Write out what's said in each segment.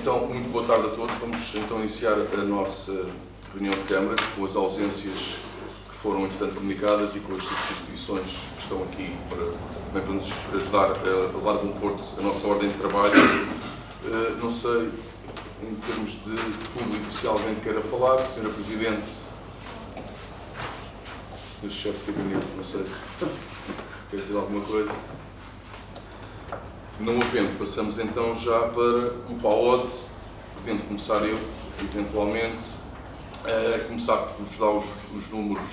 Então, muito boa tarde a todos. Vamos então iniciar a nossa reunião de Câmara, com as ausências que foram, entretanto, comunicadas e com as substituições que estão aqui também para nos ajudar a levar de bom porto a nossa ordem de trabalho. Não sei, em termos de público, se alguém queira falar. Sra. Presidente, Sr. Chefe de Gabinete, não sei se quer dizer alguma coisa. Não havendo, passamos então já para o PAOD, podendo começar eu, eventualmente, a começar por vos dar os números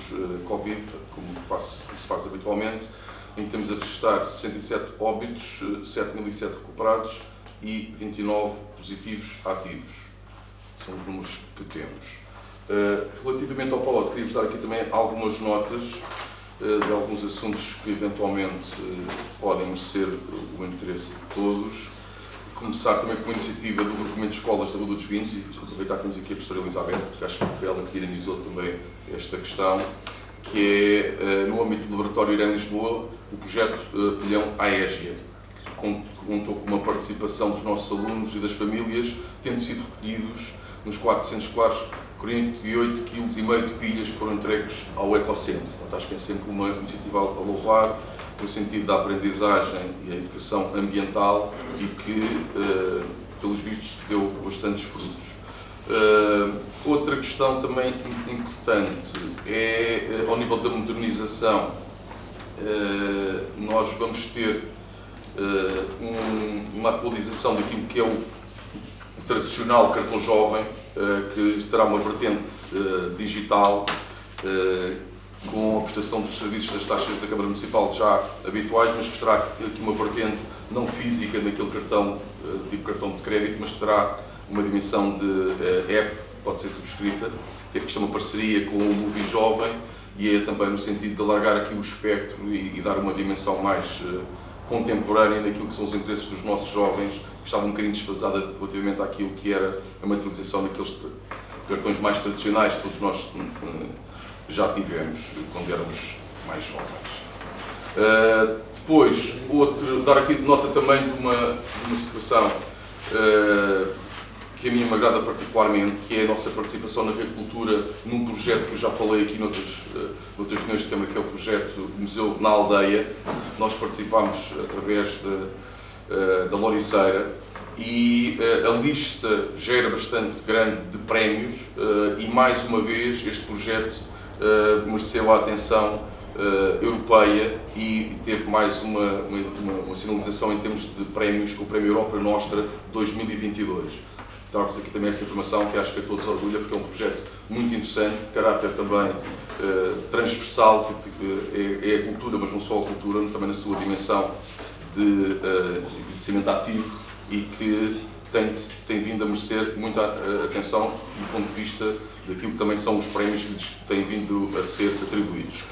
Covid, como se faz habitualmente, em que temos a registrar 67 óbitos, 7.007 recuperados e 29 positivos ativos. São os números que temos. Relativamente ao PAOD, queria-vos dar aqui também algumas notas de alguns assuntos que eventualmente podem merecer o interesse de todos. Começar também com a iniciativa do Agrupamento de Escolas da Rua dos Vinhos, e aproveitar que temos aqui a professora Elizabeth, porque acho que foi ela que dinamizou também esta questão, que é, no âmbito do Laboratório Irã Lisboa, o projeto Pilhão AESGIA, que contou com uma participação dos nossos alunos e das famílias, tendo sido recolhidos nos 400 escolares 48,5 kg de pilhas que foram entregues ao Ecocentro. Portanto, acho que é sempre uma iniciativa a louvar, no sentido da aprendizagem e a educação ambiental e que, pelos vistos, deu bastantes frutos. Outra questão também importante é, ao nível da modernização, nós vamos ter uma atualização daquilo que é o tradicional cartão jovem, que terá uma vertente digital, com a prestação dos serviços das taxas da Câmara Municipal já habituais, mas que terá aqui uma vertente não física naquele cartão, tipo cartão de crédito, mas terá uma dimensão de app, pode ser subscrita, tem que ter uma parceria com o Movi Jovem, e é também no sentido de alargar aqui o espectro e dar uma dimensão mais contemporânea naquilo que são os interesses dos nossos jovens, que estavam um bocadinho desfasada relativamente àquilo que era a materialização daqueles cartões mais tradicionais que todos nós já tivemos quando éramos mais jovens. Depois, dar aqui nota também de uma situação que a mim me agrada particularmente, que é a nossa participação na agricultura num projeto que eu já falei aqui noutras reuniões de Câmara, que é o projeto Museu na Aldeia. Nós participámos através da Loriceira e a lista já era bastante grande de prémios e, mais uma vez, este projeto mereceu a atenção europeia e teve mais uma sinalização em termos de prémios com o Prémio Europa Nostra 2022. Dar-vos aqui também essa informação, que acho que a todos orgulha, porque é um projeto muito interessante, de caráter também transversal, porque é a cultura, mas não só a cultura, também na sua dimensão de envelhecimento ativo, e que tem vindo a merecer muita atenção do ponto de vista daquilo que também são os prémios que lhes têm vindo a ser atribuídos.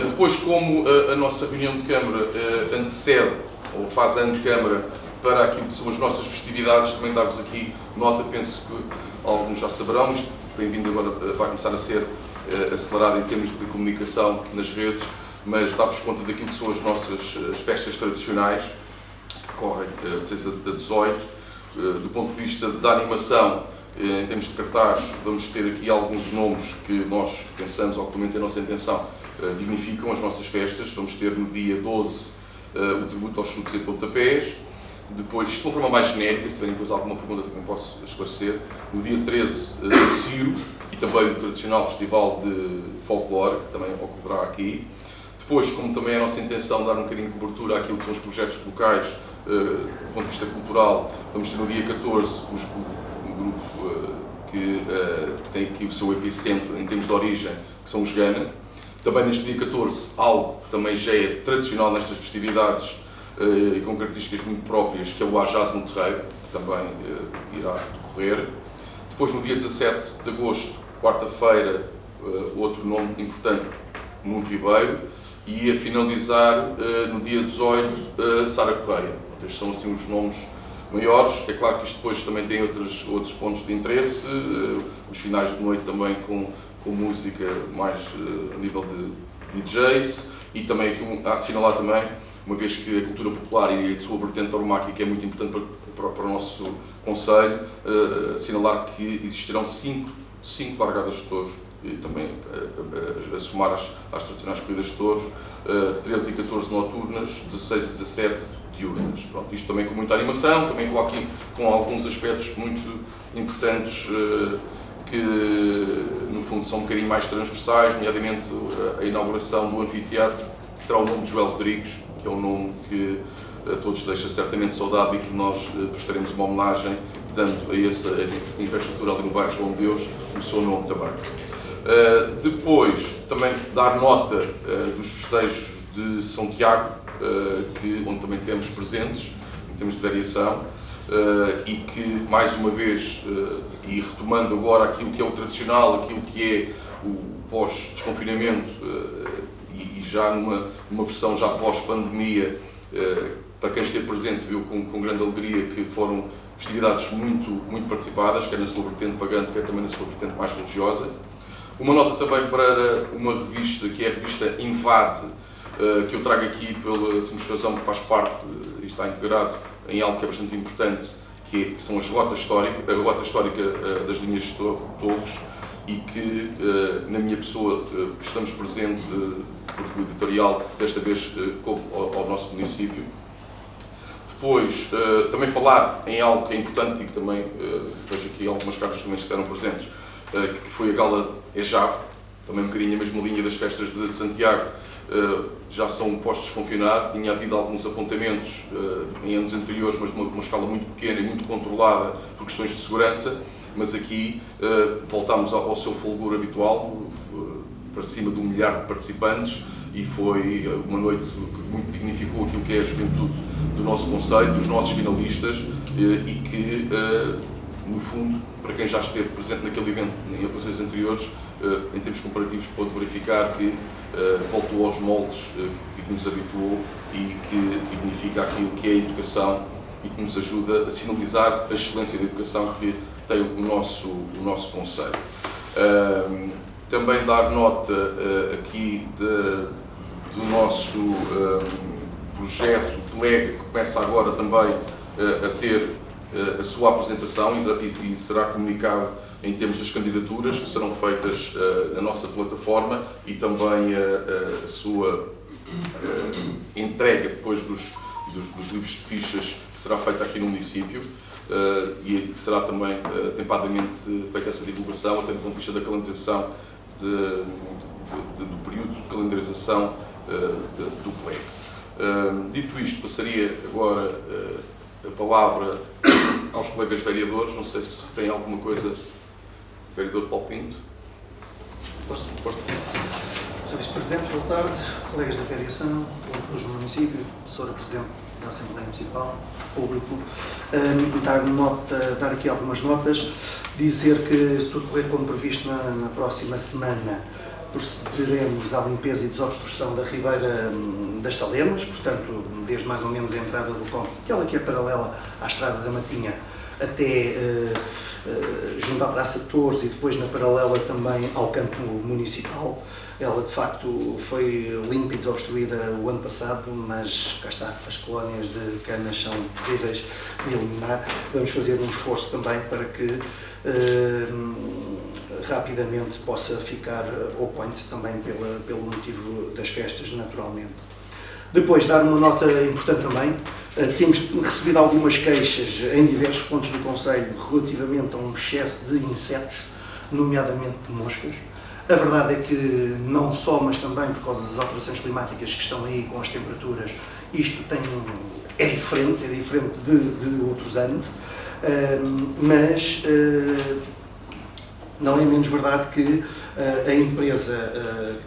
Depois, como a nossa reunião de Câmara antecede, ou faz ano de Câmara, para aquilo que são as nossas festividades, também dar-vos aqui nota, penso que alguns já saberão, isto tem vindo agora, vai começar a ser acelerado em termos de comunicação nas redes, mas dar-vos conta daquilo que são as nossas festas tradicionais, que decorrem de 16 a 18, do ponto de vista da animação, em termos de cartaz, vamos ter aqui alguns nomes que nós pensamos, ou pelo menos a nossa intenção, dignificam as nossas festas. Vamos ter no dia 12 o tributo aos chutes e pontapés. Depois, isto de uma forma mais genérica, se tiverem depois alguma pergunta também posso esclarecer. No dia 13, o Ciro, e também o tradicional Festival de Folclore, que também ocorrerá aqui. Depois, como também é a nossa intenção dar um bocadinho de cobertura àquilo que são os projetos locais, do ponto de vista cultural, vamos ter no dia 14 um grupo que tem aqui o seu epicentro em termos de origem, que são os Gana. Também neste dia 14, algo que também já é tradicional nestas festividades, e com características muito próprias, que é o Ajaz no Terreiro, que também irá decorrer. Depois, no dia 17 de agosto, quarta-feira, outro nome importante, Nuno Ribeiro, e a finalizar, no dia 18, Sara Correia. Estes são assim os nomes maiores. É claro que isto depois também tem outros pontos de interesse, os finais de noite também com música mais a nível de DJs, e também aqui a assinalar também uma vez que a cultura popular e a sua vertente tauromáquica é muito importante para o nosso Conselho, assinalar que existirão cinco largadas de touros, e também a somar às tradicionais corridas de touros, 13 e 14 noturnas, 16 e 17 diurnas. Pronto, isto também com muita animação, também com alguns aspectos muito importantes que, no fundo, são um bocadinho mais transversais, nomeadamente a inauguração do anfiteatro, que terá o nome de Joel Rodrigues, que é um nome que a todos deixa certamente saudável e que nós prestaremos uma homenagem, dando a essa infraestrutura ali no bairro João de Deus o seu nome também. Depois, também dar nota dos festejos de São Tiago, onde também temos presentes, em termos de variação, e que, mais uma vez, e retomando agora aquilo que é o tradicional, aquilo que é o pós-desconfinamento, e já numa versão já pós-pandemia, para quem esteve presente viu com grande alegria que foram festividades muito participadas, quer na sua vertente pagã, quer também na sua vertente mais religiosa. Uma nota também para uma revista, que é a revista Invade, que eu trago aqui pela simples razão que faz parte e está integrado em algo que é bastante importante, que são as rotas históricas, a rota histórica das linhas de Torres, e que, na minha pessoa, estamos presentes, porque o editorial desta vez coube ao nosso município. Depois, também falar em algo que é importante e que também, vejo aqui algumas cartas também estiveram presentes, que foi a Gala EJAV, também um bocadinho a mesma linha das festas de Santiago, já são postos desconfinar. Tinha havido alguns apontamentos em anos anteriores, mas de uma escala muito pequena e muito controlada por questões de segurança, mas aqui voltámos ao seu fulgor habitual, para cima de 1 milhar de participantes, e foi uma noite que muito dignificou aquilo que é a juventude do nosso concelho, dos nossos finalistas, e que, no fundo, para quem já esteve presente naquele evento em ocasiões anteriores, em termos comparativos, pôde verificar que voltou aos moldes que nos habituou e que dignifica aquilo que é a educação e que nos ajuda a sinalizar a excelência da educação que tem o nosso concelho. Também dar nota aqui do nosso projeto PLEG, que começa agora também a ter a sua apresentação e será comunicado em termos das candidaturas que serão feitas na nossa plataforma, e também a sua entrega depois dos livros de fichas, que será feita aqui no município, e que será também atempadamente feita essa divulgação, até do ponto de vista da calendarização do período de calendarização do PLEG. Dito isto, passaria agora a palavra aos colegas vereadores. Não sei se tem alguma coisa. Vereador Paulo Pinto. Força. Sr. Vice-Presidente, boa tarde. Colegas da Variação, públicos do município, Sra. Presidente da Assembleia Municipal, público. Dar aqui algumas notas. Dizer que, se tudo correr como previsto, na próxima semana procederemos à limpeza e desobstrução da Ribeira das Salemas, portanto, desde mais ou menos a entrada do ponto, aquela que é paralela à Estrada da Matinha, até junto à Praça de Torres, e depois na paralela também ao campo municipal. Ela, de facto, foi limpa e desobstruída o ano passado, mas cá está, as colónias de canas são terríveis de eliminar. Vamos fazer um esforço também para que rapidamente possa ficar ao point, também pelo motivo das festas, naturalmente. Depois, dar uma nota importante também. Temos recebido algumas queixas em diversos pontos do concelho relativamente a um excesso de insetos, nomeadamente de moscas. A verdade é que não só, mas também por causa das alterações climáticas que estão aí com as temperaturas, isto é diferente de outros anos, mas não é menos verdade que a empresa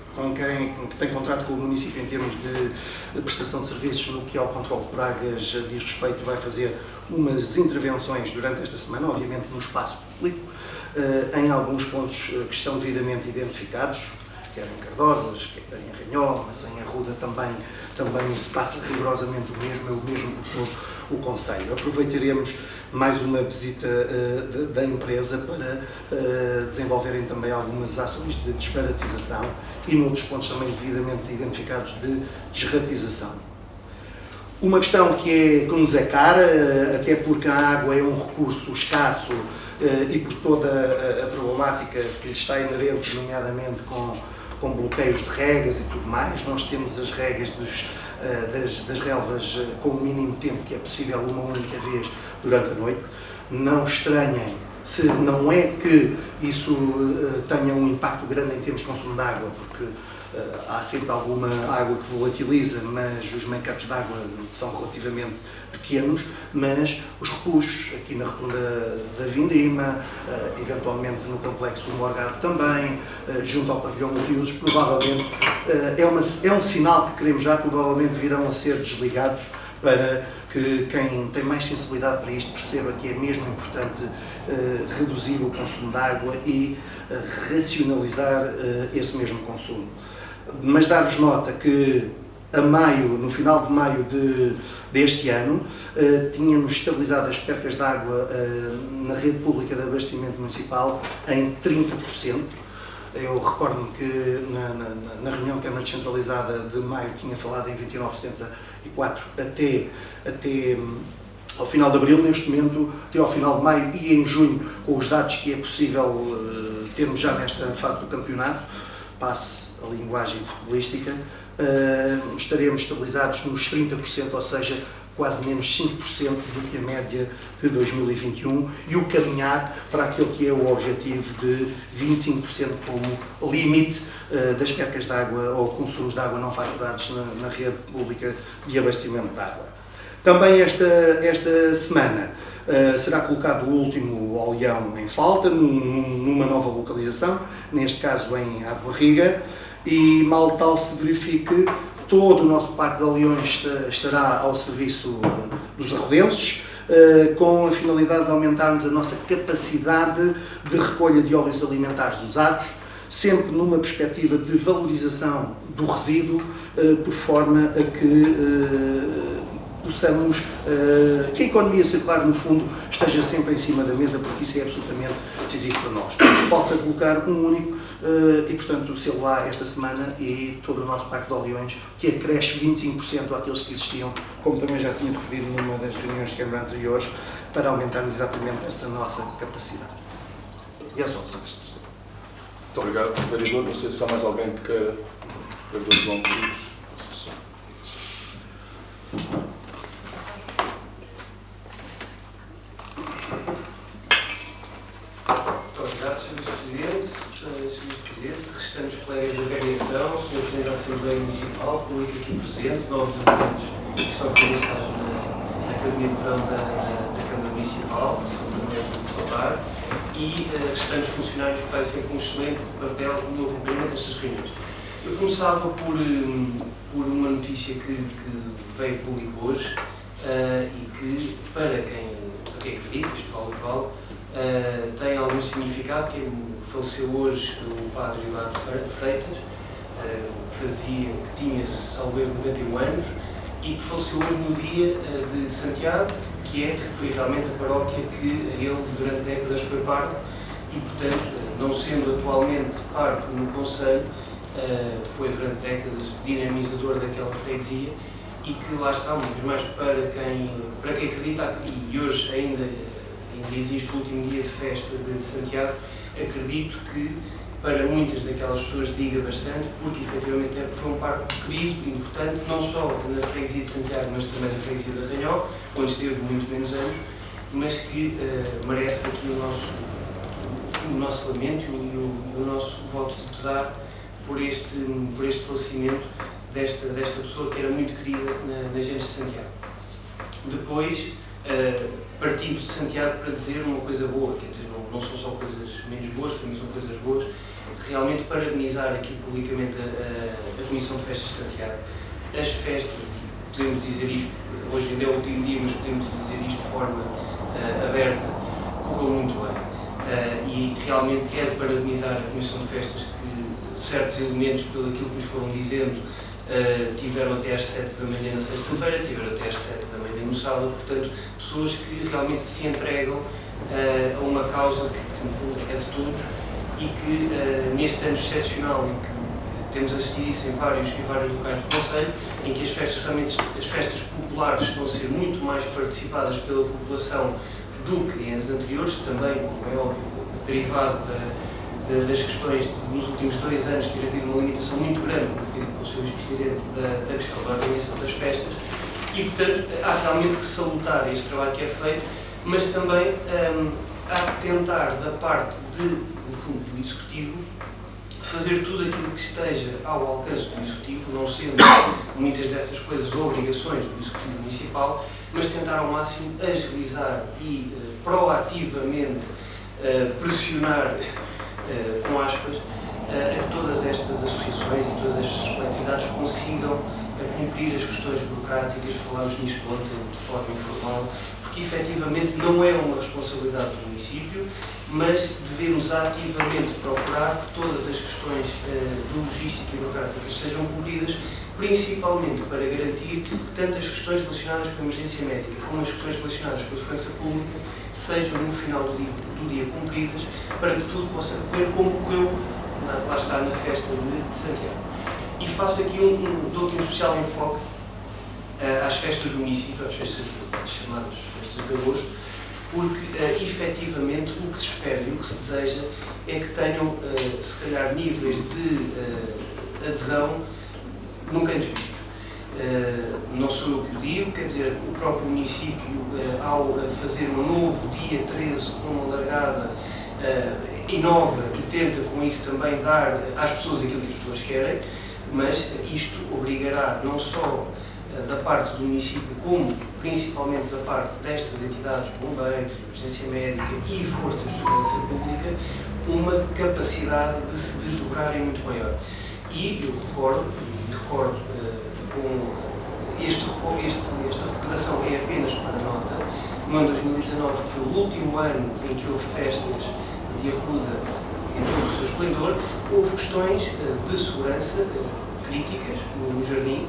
que tem contrato com o município em termos de prestação de serviços no que ao controle de pragas diz respeito, vai fazer umas intervenções durante esta semana, obviamente no espaço público, em alguns pontos que estão devidamente identificados, quer em Cardosas, quer em Ranhol, mas em Arruda também se passa rigorosamente o mesmo, é o mesmo por todo o concelho. Aproveitaremos mais uma visita da empresa para desenvolverem também algumas ações de desbaratização e noutros pontos também devidamente identificados de desratização. Uma questão que nos é cara, até porque a água é um recurso escasso e por toda a problemática que lhe está inerente, nomeadamente com bloqueios de regas e tudo mais. Nós temos as regas das relvas com o mínimo tempo que é possível, uma única vez durante a noite. Não estranhem se não é que isso tenha um impacto grande em termos de consumo de água, porque há sempre alguma água que volatiliza, mas os make-ups de água são relativamente pequenos, mas os repuxos aqui na rotunda da Vindima, eventualmente no complexo do Morgado também, junto ao pavilhão multiusos, provavelmente é um sinal que queremos já, provavelmente virão a ser desligados para que quem tem mais sensibilidade para isto perceba que é mesmo importante reduzir o consumo de água e racionalizar esse mesmo consumo. Mas dar-vos nota que a maio, no final de maio deste ano, tínhamos estabilizado as percas de água na rede pública de abastecimento municipal em 30%. Eu recordo-me que na reunião de Câmara Descentralizada de maio tinha falado em 29,74 até ao final de abril. Neste momento, até ao final de maio e em junho, com os dados que é possível termos já nesta fase do campeonato, passe a linguagem futebolística, estaremos estabilizados nos 30%, ou seja, quase menos 5% do que a média de 2021 e o caminhar para aquele que é o objetivo de 25% como limite das percas de água ou consumos de água não faturados na rede pública de abastecimento de água. Também esta semana será colocado o último oleão em falta, numa nova localização, neste caso em Barriga, e mal tal se verifique, todo o nosso parque de oleões estará ao serviço dos arrodenses, com a finalidade de aumentarmos a nossa capacidade de recolha de óleos alimentares usados, sempre numa perspectiva de valorização do resíduo, por forma a que possamos, que a economia circular, no fundo, esteja sempre em cima da mesa, porque isso é absolutamente decisivo para nós. Falta colocar um único, e portanto, selo lá esta semana e todo o nosso parque de oleões, que acresce 25% àqueles que existiam, como também já tinha referido numa das reuniões de Câmara anteriores, para aumentarmos exatamente essa nossa capacidade. E é só, Sr. Presidente. Muito obrigado, vereador. Não sei se há mais alguém que queira. Vereador João Cruz. Muito obrigado, Sr. Presidente, restantes colegas da Variação, Sr. Presidente da Assembleia Municipal, público aqui presente, novos deputados que estão realizados na Academia de Verão da Câmara Municipal, de saudar, e restantes funcionários que fazem sempre um excelente papel no acompanhamento destas reuniões. Eu começava por uma notícia que veio público hoje e que, para quem acredita, isto vale o que vale, tem algum significado, que faleceu hoje o padre Eduardo Freitas, que tinha, salvo erro, 91 anos, e que faleceu hoje no dia de Santiago, que foi realmente a paróquia que ele durante décadas foi parte, e portanto, não sendo atualmente parte no Conselho, foi durante décadas dinamizador daquela freguesia, e que lá está, uma vez mais, para quem acredita, e hoje ainda existe o último dia de festa de Santiago, acredito que para muitas daquelas pessoas diga bastante, porque efetivamente foi um parque querido, importante, não só na freguesia de Santiago, mas também na freguesia de Arranhol, onde esteve muito menos anos, mas que merece aqui o nosso lamento e o nosso voto de pesar por este falecimento desta pessoa que era muito querida na gente de Santiago. Depois, partindo de Santiago para dizer uma coisa boa, quer dizer, não são só coisas menos boas, também são coisas boas, realmente parabenizar aqui publicamente a Comissão de Festas de Santiago. As festas, podemos dizer isto, hoje ainda é o último dia, mas podemos dizer isto de forma aberta, correu muito bem. E realmente quero parabenizar a Comissão de Festas que certos elementos, pelo aquilo que nos foram dizendo, tiveram até às 7 da manhã na sexta-feira, tiveram até às 7 da manhã no sábado, portanto, pessoas que realmente se entregam a uma causa que no fundo é de todos e que neste ano excepcional em que temos assistido isso em vários locais do Conselho, em que as festas populares estão a ser muito mais participadas pela população do que em anos anteriores, também, como é óbvio, derivado das questões de, nos últimos 2 anos, ter havido uma limitação muito grande, como foi dito pelo Sr. Vice-Presidente, da questão da organização das festas. E, portanto, há realmente que salutar este trabalho que é feito, mas também há que tentar, da parte no fundo, do Executivo, fazer tudo aquilo que esteja ao alcance do Executivo, não sendo muitas dessas coisas obrigações do Executivo Municipal, mas tentar ao máximo agilizar e proativamente pressionar, com aspas, a que todas estas associações e todas estas coletividades consigam cumprir as questões burocráticas. Falámos nisto ontem de forma informal, porque efetivamente não é uma responsabilidade do município, mas devemos ativamente procurar que todas as questões de logística e burocráticas sejam cumpridas, principalmente para garantir que tanto as questões relacionadas com a emergência médica como as questões relacionadas com a segurança pública sejam no final do dia cumpridas, para que tudo possa correr como correu, lá está, na festa de Santiago. E faço aqui dou-te um especial enfoque às festas do município, às festas chamadas festas de agosto, porque efetivamente o que se espera e o que se deseja é que tenham, se calhar, níveis de adesão nunca antes vistos. Não sou eu que o digo, quer dizer, o próprio município, ao fazer um novo dia 13 com uma largada, inova e tenta com isso também dar às pessoas aquilo que as pessoas querem, mas isto obrigará não só da parte do município, como principalmente da parte destas entidades, bombeiros, emergência médica e forças de segurança pública, uma capacidade de se desdobrarem muito maior. E eu recordo com esta recuperação é apenas para nota, no ano 2019, que foi o último ano em que houve festas de Arruda em todo o seu esplendor, houve questões de segurança críticas no jardim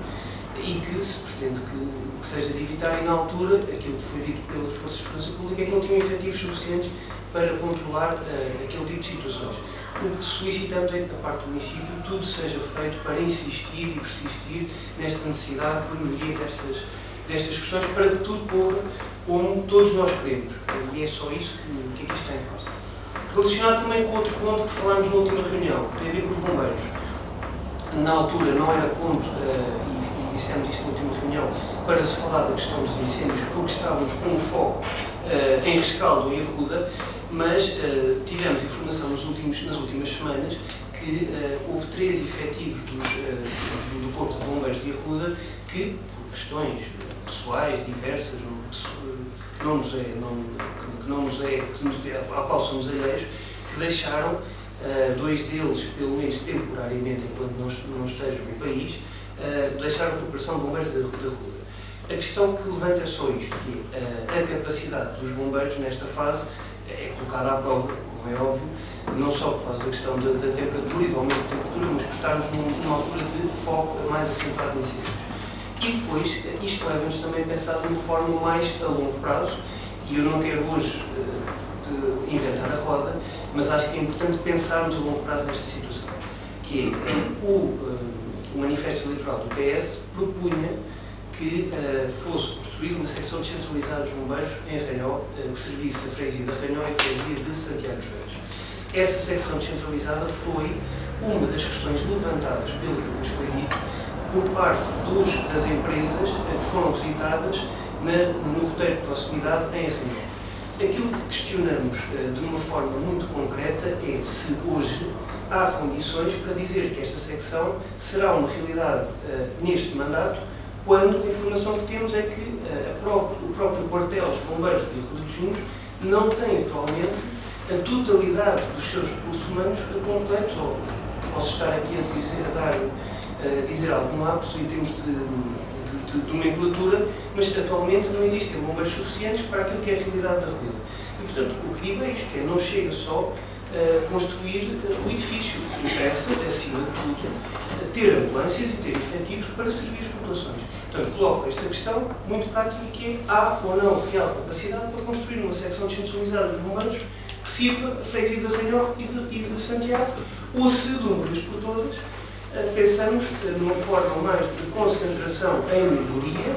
e que se pretende que seja de evitar, e na altura aquilo que foi dito pelas forças de segurança pública é que não tinham efetivos suficientes para controlar aquele tipo de situações. O que solicitamos é que, da parte do município, tudo seja feito para insistir e persistir nesta necessidade de melhoria destas questões, para que tudo corra como todos nós queremos. E é só isso que aqui está em causa. Relacionado também com outro ponto que falámos na última reunião, que tem a ver com os bombeiros. Na altura não era ponto, e dissemos isto na última reunião, para se falar da questão dos incêndios, porque estávamos com um foco em Rescaldo e Arruda, mas tivemos informação nas últimas semanas que houve 3 efetivos do Corpo de Bombeiros de Arruda que, por questões pessoais diversas, ao qual somos alheios, que deixaram 2 deles, pelo menos temporariamente, enquanto não estejam no país, deixaram a Corporação de Bombeiros de Arruda. A questão que levanta é só isto, que a capacidade dos bombeiros nesta fase é colocada à prova, como é óbvio, não só por causa da questão da temperatura e do aumento da temperatura, mas por estarmos numa altura de foco mais acentuado em incêndios. E depois, isto leva-nos também a pensar de uma forma mais a longo prazo, e eu não quero hoje inventar a roda, mas acho que é importante pensarmos a longo prazo nesta situação, que é o manifesto eleitoral do PS propunha que fosse construída uma secção descentralizada dos bombeiros em Arranhó, que servisse a freguesia de Arranhó e a freguesia de Santiago dos Reis. Essa secção descentralizada foi uma das questões levantadas, pelo que nos foi dito, por parte das empresas que foram visitadas no roteiro de proximidade em Arranhó. Aquilo que questionamos de uma forma muito concreta é se hoje há condições para dizer que esta secção será uma realidade neste mandato, quando a informação que temos é que o próprio quartel dos bombeiros de Arruda dos Vinhos não tem atualmente a totalidade dos seus recursos humanos completos, ou posso estar aqui a dizer algum lapso em termos de nomenclatura, mas atualmente não existem bombeiros suficientes para aquilo que é a realidade da Arruda. E, portanto, o que digo é isto, que não chega só a construir o edifício. Interessa, acima de tudo, ter ambulâncias e ter efetivos para servir as populações. Portanto, coloco esta questão muito prática, que é: há ou não real capacidade para construir uma secção descentralizada dos bombeiros que sirva a freguesia de Arranhó e de Santiago, ou se, de uma vez por todas, pensamos numa forma mais de concentração em melhoria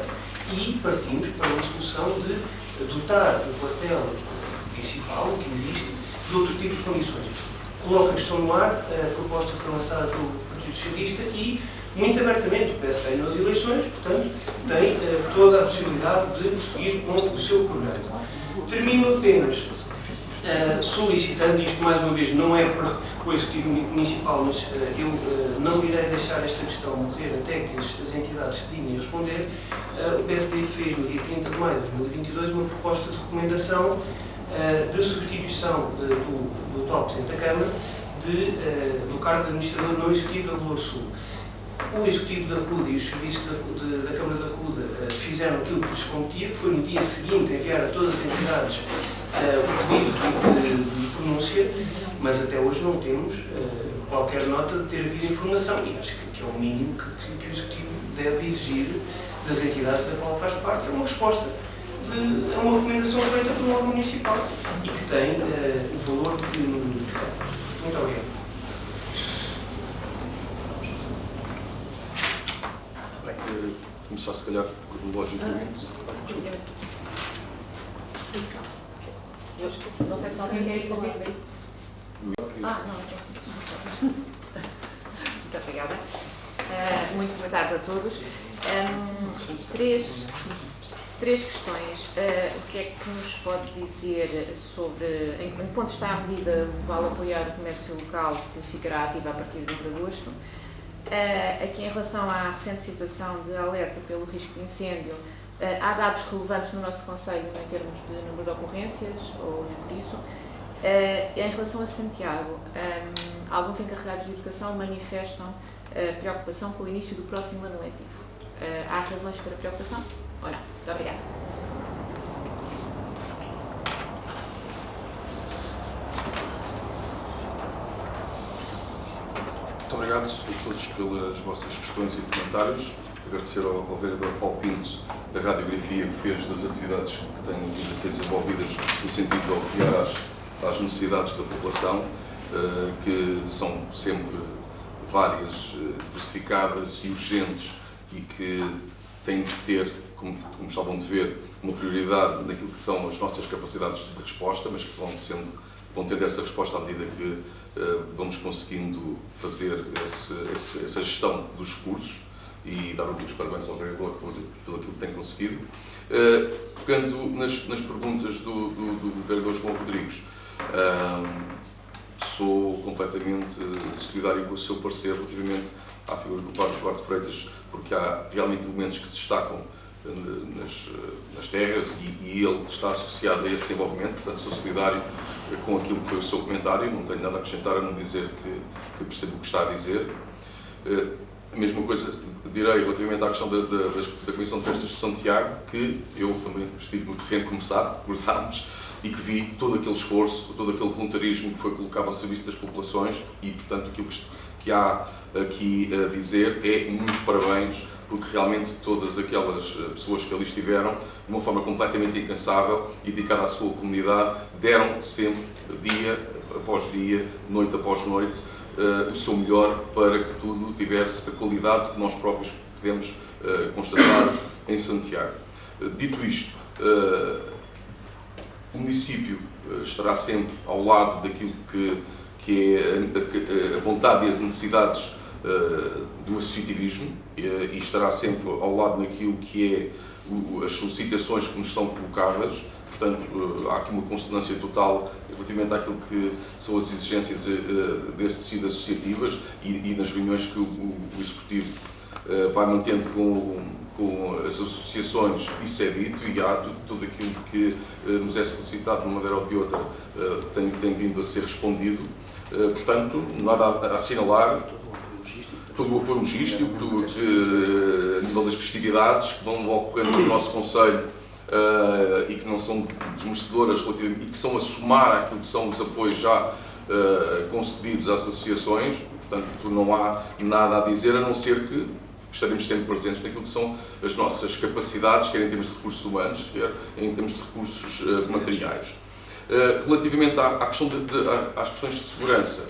e partimos para uma solução de dotar o quartel principal, que existe, de outro tipo de condições. Coloco a questão no ar, a proposta foi lançada pelo Partido Socialista e, muito abertamente, o PS ganhou as eleições, portanto, tem toda a possibilidade de prosseguir com o seu programa. Termino apenas solicitando, isto mais uma vez não é para o Executivo Municipal, mas eu não irei deixar esta questão morrer até que as entidades se dignem a responder. O PSD fez no dia 30 de maio de 2022 uma proposta de recomendação de substituição do atual Presidente da Câmara do cargo de Administrador não Executivo da Valor Sul. O Executivo da RUDA e os serviços da Câmara da RUDA fizeram aquilo que lhes competia, que foi no dia seguinte enviar a todas as entidades o pedido de pronúncia, mas até hoje não temos qualquer nota de ter havido informação, e acho que é o mínimo que o Executivo deve exigir das entidades da qual faz parte, é uma resposta a uma recomendação feita por um órgão municipal e que tem o valor que tem. Muito obrigado. Começar, se calhar, logicamente. Eu não sei se alguém quer intervir. Não, ok. Muito obrigada. Muito boa tarde a todos. Três questões. O que é que nos pode dizer sobre em que ponto está a medida vale apoiar o comércio local que ficará ativa a partir de 1 de agosto? Aqui em relação à recente situação de alerta pelo risco de incêndio, há dados relevantes no nosso Conselho em termos de número de ocorrências ou nem por isso? Em relação a Santiago, alguns encarregados de educação manifestam preocupação com o início do próximo ano letivo. Há razões para preocupação? Ou não? Muito obrigada. Muito obrigado a todos pelas vossas questões e comentários. Agradecer ao vereador Paulo Pinto da radiografia que fez das atividades que têm vindo a ser desenvolvidas no sentido de obviar às necessidades da população, que são sempre várias, diversificadas e urgentes e que têm que ter, como estavam de ver, uma prioridade naquilo que são as nossas capacidades de resposta, mas que vão tendo essa resposta à medida que vamos conseguindo fazer essa gestão dos recursos e dar os parabéns ao vereador pelo aquilo que tem conseguido. Pegando nas perguntas do vereador João Rodrigues, sou completamente solidário com o seu parecer relativamente à figura do Padre Duarte Freitas, porque há realmente elementos que se destacam nas terras e ele está associado a esse desenvolvimento, portanto sou solidário com aquilo que foi o seu comentário, não tenho nada a acrescentar a não dizer que percebo o que está a dizer. A mesma coisa direi relativamente à questão da Comissão de Festas de Santiago, que eu também estive no terreno cruzámos e que vi todo aquele esforço, todo aquele voluntarismo que foi colocado ao serviço das populações e, portanto, aquilo que há aqui a dizer é muitos parabéns, porque realmente todas aquelas pessoas que ali estiveram, de uma forma completamente incansável e dedicada à sua comunidade, deram sempre, dia após dia, noite após noite, o seu melhor para que tudo tivesse a qualidade que nós próprios podemos constatar em Santiago. Dito isto, o município estará sempre ao lado daquilo que é a vontade e as necessidades do associativismo e estará sempre ao lado daquilo que é as solicitações que nos são colocadas. Portanto, há aqui uma consonância total relativamente àquilo que são as exigências desse tecido associativas e nas reuniões que o Executivo vai mantendo com as associações, isso é dito e há tudo aquilo que nos é solicitado de uma maneira ou de outra tem vindo a ser respondido. Portanto, nada a assinalar. Todo o apoio logístico, a nível das festividades que vão ocorrendo no nosso Conselho e que não são desmerecedoras relativamente e que são a somar àquilo que são os apoios já concedidos às associações. Portanto, não há nada a dizer a não ser que estaremos sempre presentes naquilo que são as nossas capacidades, quer em termos de recursos humanos, quer em termos de recursos materiais. Relativamente à questão às questões de segurança,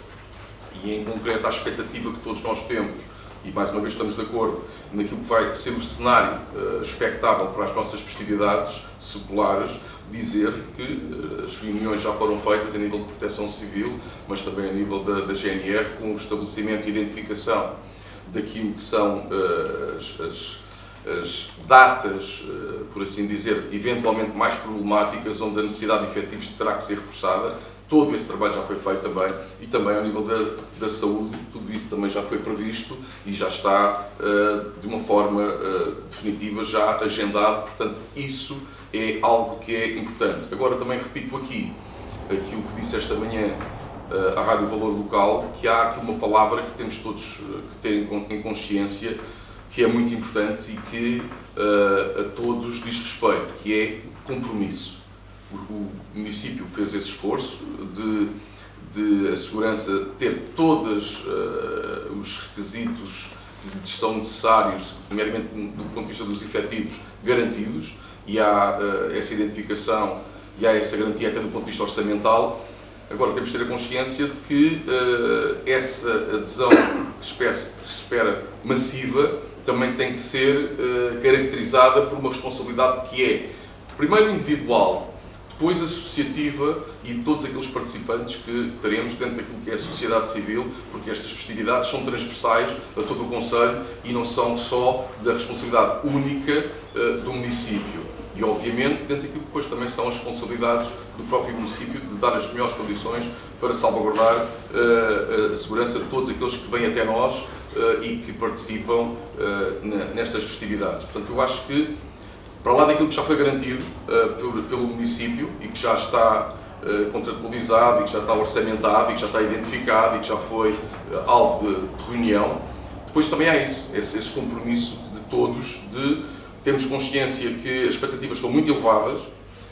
e em concreto à expectativa que todos nós temos e mais uma vez estamos de acordo naquilo que vai ser o cenário expectável para as nossas festividades seculares, dizer que as reuniões já foram feitas a nível de proteção civil, mas também a nível da GNR, com o estabelecimento e identificação daquilo que são as datas, por assim dizer, eventualmente mais problemáticas, onde a necessidade de efetivos terá que ser reforçada. Todo esse trabalho já foi feito também, e também ao nível da saúde, tudo isso também já foi previsto e já está de uma forma definitiva já agendado, portanto isso é algo que é importante. Agora também repito aqui aquilo que disse esta manhã à Rádio Valor Local, que há aqui uma palavra que temos todos que ter em consciência, que é muito importante e que a todos diz respeito, que é compromisso. O município fez esse esforço de a segurança ter todos os requisitos que são necessários, nomeadamente do ponto de vista dos efetivos, garantidos, e há essa identificação e há essa garantia até do ponto de vista orçamental. Agora temos de ter a consciência de que essa adesão que se espera massiva também tem que ser caracterizada por uma responsabilidade que é, primeiro, individual, depois associativa, e de todos aqueles participantes que teremos dentro daquilo que é a sociedade civil, porque estas festividades são transversais a todo o Concelho e não são só da responsabilidade única do município. E, obviamente, dentro daquilo que depois também são as responsabilidades do próprio município de dar as melhores condições para salvaguardar a segurança de todos aqueles que vêm até nós e que participam nestas festividades. Portanto, eu acho que, para lá daquilo que já foi garantido pelo município e que já está contratualizado e que já está orçamentado e que já está identificado e que já foi alvo de reunião, depois também há esse compromisso de todos de termos consciência que as expectativas estão muito elevadas,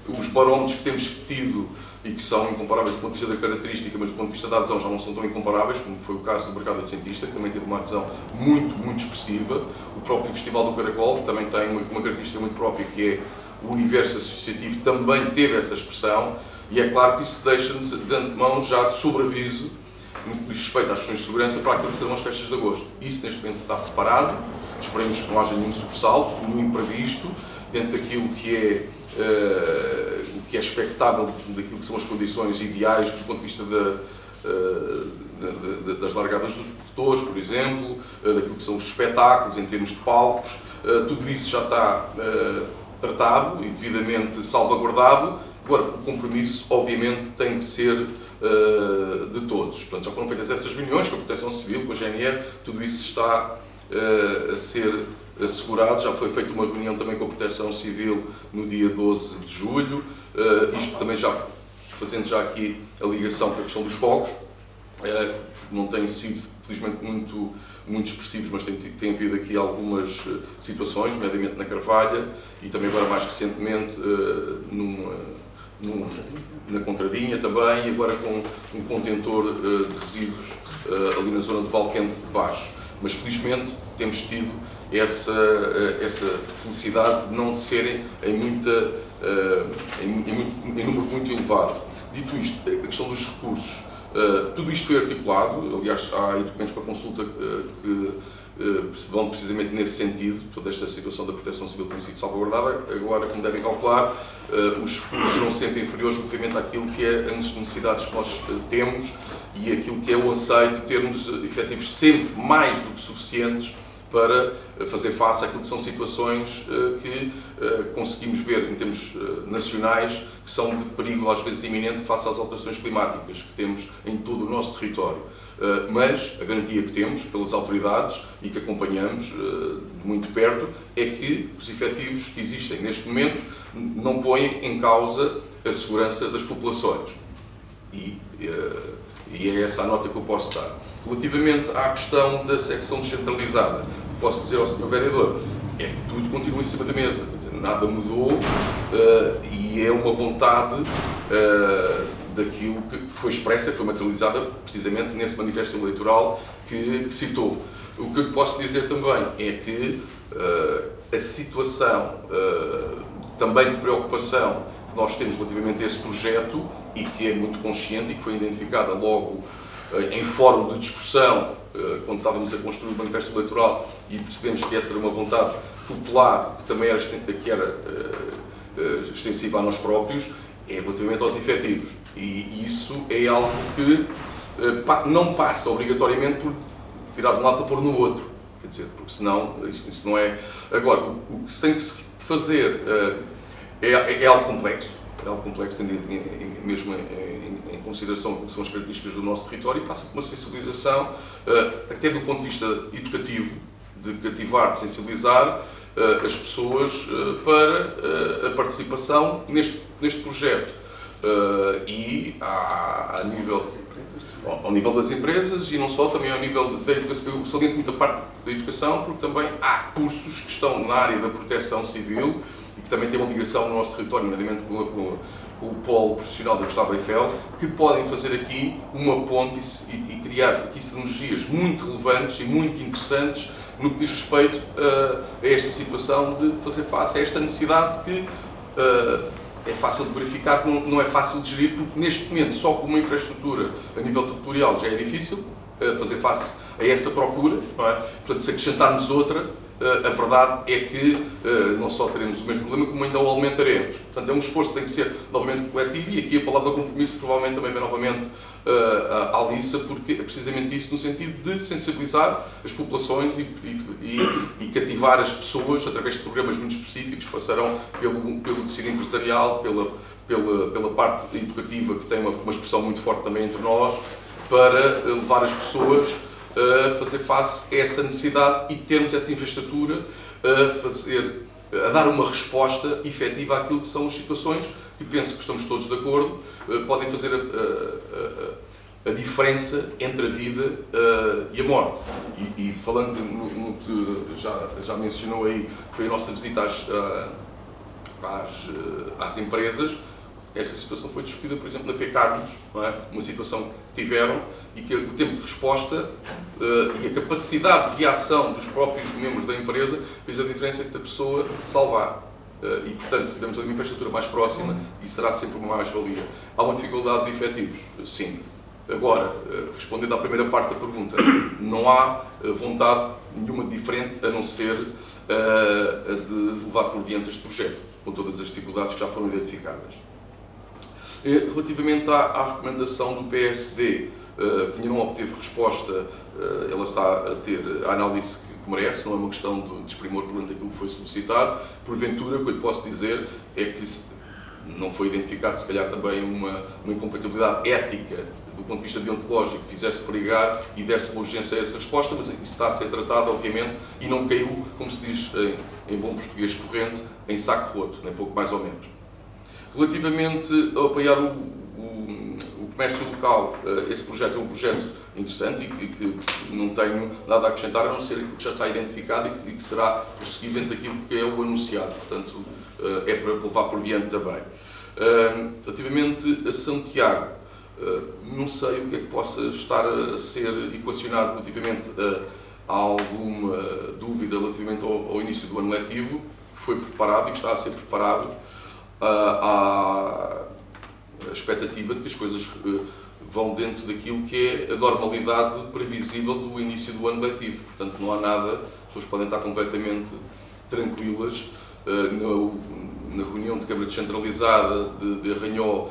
os barómetros que temos tido e que são incomparáveis do ponto de vista da característica, mas do ponto de vista da adesão já não são tão incomparáveis, como foi o caso do Mercado Adventista, que também teve uma adesão muito, muito expressiva. O próprio Festival do Caracol, que também tem uma característica muito própria, que é o universo associativo, também teve essa expressão, e é claro que isso deixa-nos de antemão já de sobreaviso, no que diz respeito às questões de segurança, para aquilo que serão as festas de agosto. Isso, neste momento, está preparado, esperemos que não haja nenhum sobressalto, nenhum imprevisto, dentro daquilo que é o que é expectável, daquilo que são as condições ideais do ponto de vista das largadas de touros, por exemplo, daquilo que são os espetáculos em termos de palcos, tudo isso já está tratado e devidamente salvaguardado. Agora, o compromisso, obviamente, tem que ser de todos. Portanto, já foram feitas essas reuniões com a Proteção Civil, com a GNR, tudo isso está a ser assegurado. Já foi feita uma reunião também com a Proteção Civil no dia 12 de julho, isto também já fazendo já aqui a ligação com a questão dos fogos, não têm sido, felizmente, muito expressivos, mas tem havido aqui algumas situações, nomeadamente na Carvalha e também agora mais recentemente na Contradinha também, e agora com um contentor de resíduos ali na zona de Valquente de Baixo. Mas felizmente temos tido essa felicidade de não serem em número muito elevado. Dito isto, a questão dos recursos, tudo isto foi articulado, aliás há documentos para consulta que vão precisamente nesse sentido. Toda esta situação da Proteção Civil tem sido salvaguardada. Agora, como devem calcular, os recursos serão sempre inferiores relativamente àquilo que é as necessidades que nós temos e aquilo que é o anseio de termos efetivos sempre mais do que suficientes para fazer face àquilo que são situações que conseguimos ver em termos nacionais, que são de perigo às vezes iminente face às alterações climáticas que temos em todo o nosso território. Mas a garantia que temos pelas autoridades e que acompanhamos de muito perto é que os efetivos que existem neste momento não põem em causa a segurança das populações. E é essa a nota que eu posso dar. Relativamente à questão da secção descentralizada, posso dizer ao Sr. Vereador, é que tudo continua em cima da mesa, quer dizer, nada mudou e é uma vontade daquilo que foi expressa, que foi materializada precisamente nesse manifesto eleitoral que citou. O que eu posso dizer também é que a situação também de preocupação que nós temos relativamente a esse projeto e que é muito consciente e que foi identificada logo em fórum de discussão, quando estávamos a construir o manifesto eleitoral e percebemos que essa era uma vontade popular, que também era extensiva a nós próprios, é relativamente aos efetivos. E isso é algo que não passa obrigatoriamente por tirar de um lado para pôr no outro. Quer dizer, porque senão isso não é... Agora, o que se tem que fazer é algo complexo. É algo complexo mesmo em consideração do que são as características do nosso território, e passa por uma sensibilização, até do ponto de vista educativo, de cativar, de sensibilizar as pessoas para a participação neste projeto. E ao nível das empresas e não só, também ao nível da educação. Eu saliento muito a parte da educação, porque também há cursos que estão na área da proteção civil e que também têm uma ligação no nosso território, nomeadamente com o polo profissional da Gustavo Eiffel, que podem fazer aqui uma ponte e criar aqui sinergias muito relevantes e muito interessantes no que diz respeito a esta situação de fazer face a esta necessidade que é fácil de verificar, não é fácil de gerir, porque neste momento, só com uma infraestrutura a nível territorial já é difícil fazer face a essa procura, não é? Portanto, se acrescentarmos outra, a verdade é que não só teremos o mesmo problema, como ainda o aumentaremos. Portanto, é um esforço que tem que ser novamente coletivo, e aqui a palavra compromisso provavelmente também vem novamente à liça, porque é precisamente isso, no sentido de sensibilizar as populações e cativar as pessoas através de programas muito específicos que passarão pelo tecido empresarial, pela parte educativa, que tem uma expressão muito forte também entre nós, para levar as pessoas a fazer face a essa necessidade e termos essa infraestrutura a dar uma resposta efetiva àquilo que são as situações que penso que estamos todos de acordo, podem fazer a diferença entre a vida e a morte. E falando no que já mencionou aí, foi a nossa visita às empresas, essa situação foi discutida, por exemplo, na P-Carnes, não é? Uma situação que tiveram e que o tempo de resposta e a capacidade de reação dos próprios membros da empresa fez a diferença entre a pessoa salvar. E, portanto, se tivermos uma infraestrutura mais próxima, isso será sempre uma mais-valia. Há uma dificuldade de efetivos? Sim. Agora, respondendo à primeira parte da pergunta, não há vontade nenhuma diferente a não ser a de levar por diante este projeto, com todas as dificuldades que já foram identificadas. Relativamente à recomendação do PSD, que ainda não obteve resposta, ela está a ter a análise que merece, não é uma questão de desprimor perante aquilo que foi solicitado. Porventura, o que eu lhe posso dizer é que não foi identificado, se calhar, também uma incompatibilidade ética do ponto de vista deontológico que fizesse perigar e desse uma urgência a essa resposta, mas isso está a ser tratado, obviamente, e não caiu, como se diz em bom português corrente, em saco roto, nem pouco mais ou menos. Relativamente a apoiar o comércio local, esse projeto é um projeto interessante e que não tenho nada a acrescentar, a não ser aquilo que já está identificado e que será prosseguido dentro daquilo que é o anunciado. Portanto, é para levar por diante também. Relativamente a Santiago, não sei o que é que possa estar a ser equacionado relativamente a alguma dúvida relativamente ao início do ano letivo, que foi preparado e que está a ser preparado. Há a expectativa de que as coisas vão dentro daquilo que é a normalidade previsível do início do ano letivo. Portanto, não há nada, as pessoas podem estar completamente tranquilas. Na reunião de Câmara Descentralizada de Arranhó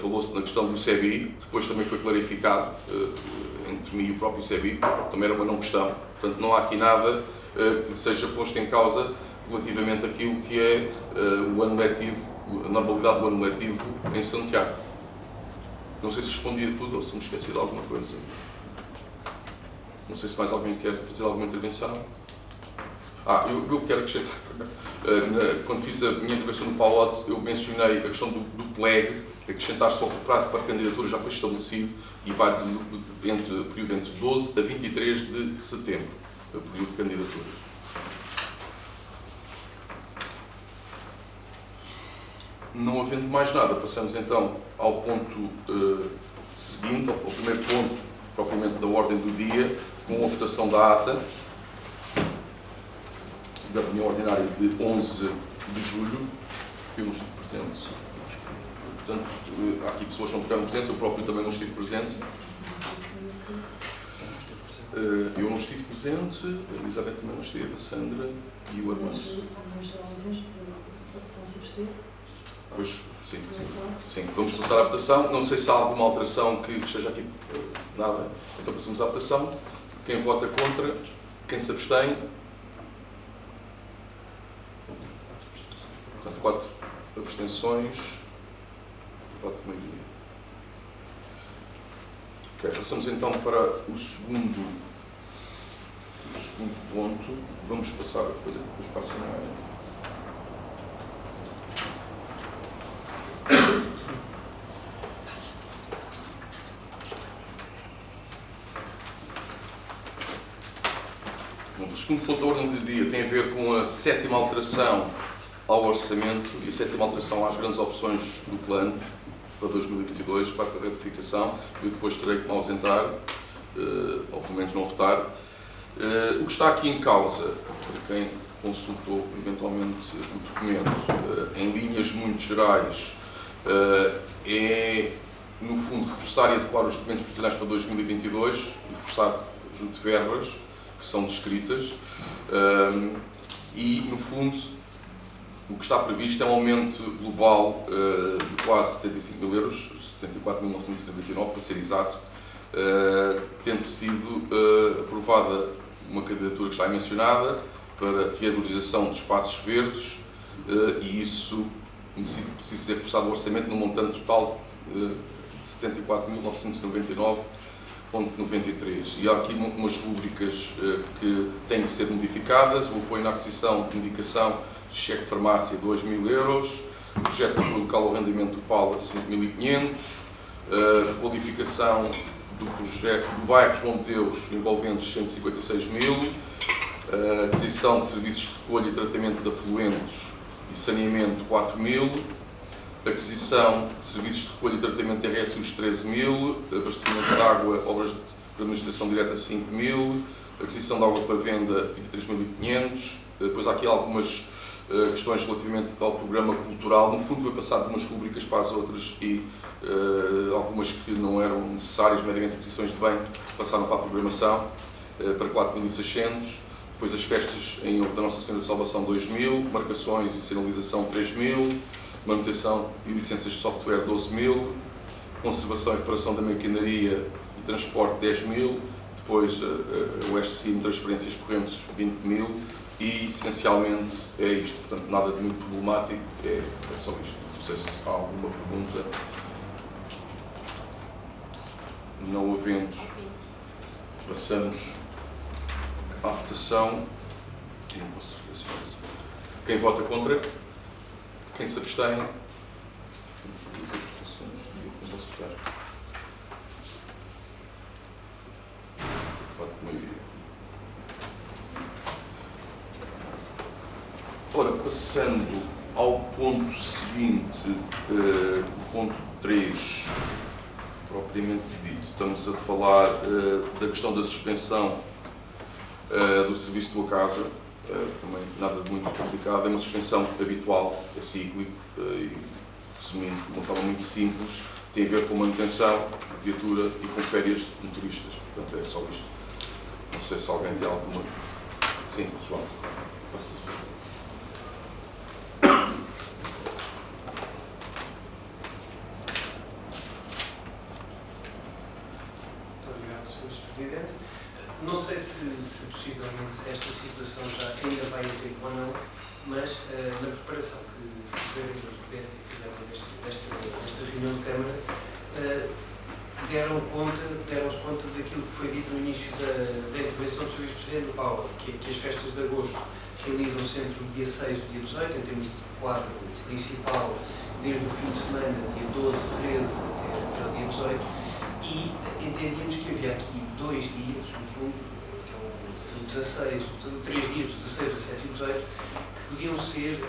falou-se na questão do CEBI, depois também foi clarificado entre mim e o próprio CEBI, também era uma não questão. Portanto, não há aqui nada que seja posto em causa relativamente àquilo que é o ano letivo, a normalidade do ano letivo em Santiago. Não sei se respondi a tudo ou se me esqueci de alguma coisa. Não sei se mais alguém quer fazer alguma intervenção. Eu quero acrescentar, quando fiz a minha intervenção no PAOT, eu mencionei a questão do PLEG, acrescentar só que o prazo para a candidatura já foi estabelecido e vai período entre 12 a 23 de setembro, o período de candidatura. Não havendo mais nada, passamos então ao ponto seguinte, ao primeiro ponto, propriamente da ordem do dia, com a votação da ata da reunião ordinária de 11 de julho, que eu não estive presente. Portanto, há aqui pessoas que não ficaram presentes, eu próprio também não estive presente. Eu não estive presente, a Elizabeth também não esteve, a Sandra e o Armando. Pois, sim. Vamos passar à votação. Não sei se há alguma alteração que esteja aqui. Nada. Então passamos à votação. Quem vota contra? Quem se abstém? Portanto, 4 abstenções. Voto de maioria. Ok, passamos então para o segundo ponto. Vamos passar a folha, depois passo a área. O segundo ponto da ordem do dia tem a ver com a 7ª alteração ao orçamento e a 7ª alteração às grandes opções do plano para 2022, para a retificação. Eu depois terei que me ausentar, ou pelo menos não votar. O que está aqui em causa, para quem consultou eventualmente o documento, em linhas muito gerais, é, no fundo, reforçar e adequar os documentos profissionais para 2022 e reforçar junto de verbas que são descritas e, no fundo, o que está previsto é um aumento global de quase 75 mil euros, 74.999 para ser exato, tendo sido aprovada uma candidatura que está aí mencionada para revalorização de espaços verdes e isso precisa ser reforçado o orçamento num montante total de 74.999,93. E há aqui umas rubricas que têm que ser modificadas: o apoio na aquisição de medicação de cheque de farmácia 2.000 euros, o projeto de apoio local ao rendimento do PAL a 5.500, a requalificação do projeto do bairro João de Deus envolvendo 156.000, a aquisição de serviços de recolha e tratamento de afluentes e saneamento 4.000, aquisição de serviços de recolha e tratamento de RSUs 13.000, abastecimento de água, obras de administração direta 5.000, aquisição de água para venda 23.500. Depois há aqui algumas questões relativamente ao programa cultural. No fundo, foi passado de umas rubricas para as outras e algumas que não eram necessárias, meramente aquisições de bem, passaram para a programação, para 4.600. Depois as festas em da Nossa Senhora da Salvação 2.000, marcações e sinalização 3.000, manutenção e licenças de software 12.000, conservação e reparação da maquinaria e transporte 10.000, depois o SCIM, transferências correntes 20.000 e essencialmente é isto. Portanto, nada de muito problemático, é só isto. Não sei se há alguma pergunta. Não havendo, passamos à votação. Quem vota contra? Quem se abstém? Temos duas abstenções e eu posso votar. Voto de maioria. Ora, passando ao ponto seguinte, o ponto 3, propriamente dito, estamos a falar da questão da suspensão do serviço de boa casa. Também nada de muito complicado, é uma suspensão habitual, é cíclico e, resumindo de uma forma muito simples, tem a ver com manutenção, viatura e com férias de motoristas. Portanto, é só isto. Não sei se alguém tem alguma... Sim, João. Passa. Muito obrigado, Sr. Presidente. Não sei se possivelmente se esta situação já ainda vai a tempo ou não, mas na preparação que os vereadores do PSD fizeram desta reunião de Câmara, deram-se conta daquilo que foi dito no início da intervenção do Sr. Vice-Presidente do PAU, que as festas de agosto realizam-se entre o dia 6 e o dia 18, em termos de quadro principal, desde o fim de semana, dia 12, 13 até o dia 18, e entendíamos que havia aqui 2 dias, no fundo, que é o 16, 3 dias, o 16, o 17 e o 18, que podiam ser,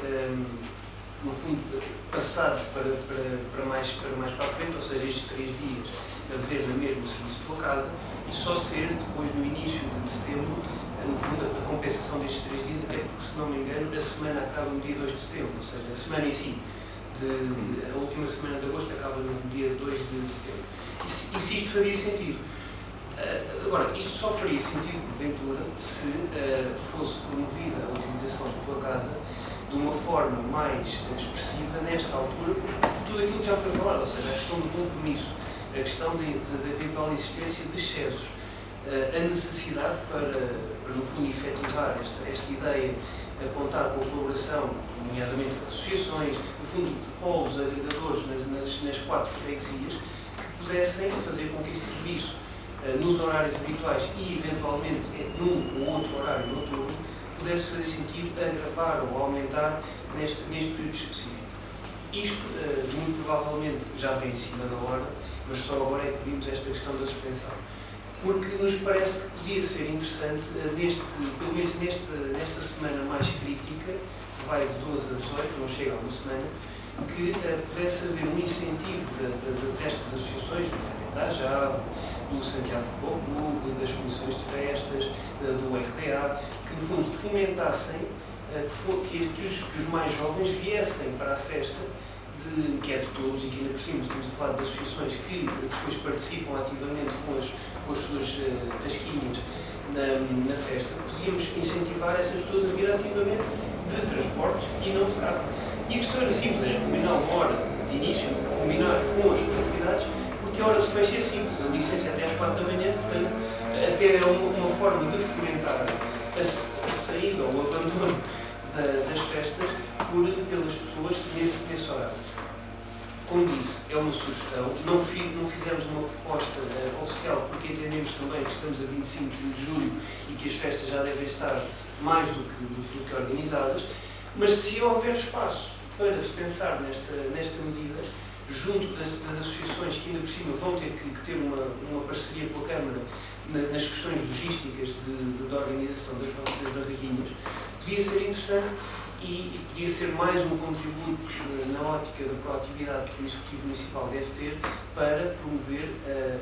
no fundo, passados para mais para a frente, ou seja, estes 3 dias haver na mesma o serviço de boa casa e só ser depois, no início de setembro, no fundo, a compensação destes 3 dias, até porque, se não me engano, a semana acaba no dia 2 de setembro, ou seja, a semana em si, a última semana de agosto acaba no dia 2 de setembro. E se isto fazia sentido? Agora, isto só faria sentido, porventura, se fosse promovida a utilização da tua casa de uma forma mais expressiva nesta altura, por tudo aquilo que já foi falado, ou seja, a questão do compromisso, a questão da eventual existência de excessos, a necessidade para no fundo, efetivar esta ideia, a contar com a colaboração, nomeadamente de associações, no fundo, de polos agregadores nas 4 freguesias, que pudessem fazer com que este serviço, nos horários habituais e, eventualmente, num ou outro horário noturno, pudesse fazer sentido agravar ou aumentar neste período específico. Isto, muito provavelmente, já vem em cima da hora, mas só agora é que vimos esta questão da suspensão. Porque nos parece que podia ser interessante, pelo menos nesta semana mais crítica, que vai de 12 a 18, não chega a uma semana, que pudesse haver um incentivo destas associações, da JAV, do Santiago Futebol Clube, das comissões de festas, do RDA, que no fundo fomentassem que os mais jovens viessem para a festa, que é de todos e que ainda por cima estamos a falar de associações que depois participam ativamente com as suas tasquinhas na festa. Podíamos incentivar essas pessoas a vir ativamente de transportes e não de carro. E a questão era simples, é combinar uma hora de início, combinar com as atividades, porque a hora de fecho é simples, a licença é até às 4 da manhã, portanto, até é uma forma de fomentar a saída ou o abandono das festas pelas pessoas nesse horário. Como disse, é uma sugestão, não fizemos uma proposta oficial porque entendemos também que estamos a 25 de julho e que as festas já devem estar mais do que organizadas, mas se houver espaço para se pensar nesta medida, junto das associações que ainda por cima vão ter que ter uma parceria com a Câmara nas questões logísticas da organização das barraquinhas, podia ser interessante e podia ser mais um contributo na ótica da proatividade que o Executivo Municipal deve ter para promover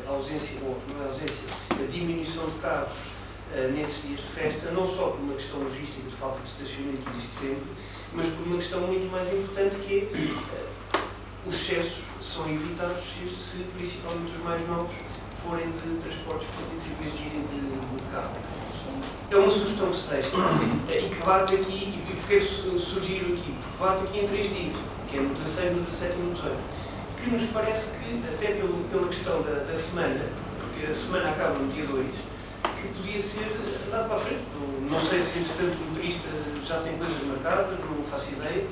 a ausência, ou não é ausência, a diminuição de carros nesses dias de festa, não só por uma questão logística de falta de estacionamento que existe sempre, mas por uma questão muito mais importante que é os excessos são evitados se principalmente os mais novos forem de transportes públicos e depois irem de carro. É uma sugestão que se deixa e que bate aqui, e porquê surgiram aqui? Porque bate aqui em 3 dias, que é no 16, no 17 e no 18, que nos parece que, até pela questão da semana, porque a semana acaba no dia 2, que podia ser dado para a frente. Não sei se, entretanto, o motorista já tem coisas marcadas, não faço ideia,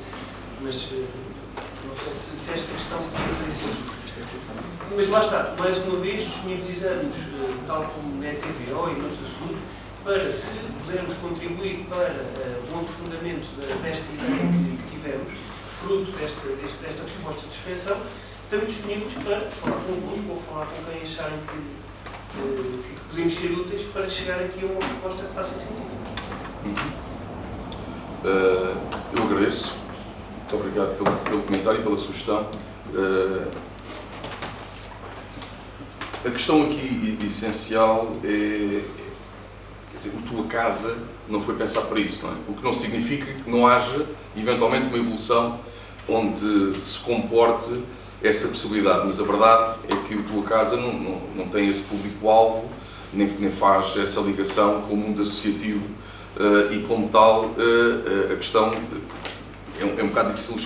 mas não sei se esta questão podia fazer sentido. Mas lá está, mais uma vez, disponibilizamos, tal como na TVO e noutros assuntos, para, se pudermos contribuir para um aprofundamento desta ideia que tivemos, fruto desta proposta de suspensão, estamos disponíveis para falar convosco ou falar com quem acharem que podemos ser úteis para chegar aqui a uma proposta que faça sentido. Eu agradeço. Muito obrigado pelo comentário e pela sugestão. A questão aqui essencial é, quer dizer, a tua casa não foi pensada para isso, não é? O que não significa que não haja, eventualmente, uma evolução onde se comporte essa possibilidade, mas a verdade é que a tua casa não tem esse público-alvo, nem faz essa ligação com o mundo associativo e, como tal, a questão é um bocado difícil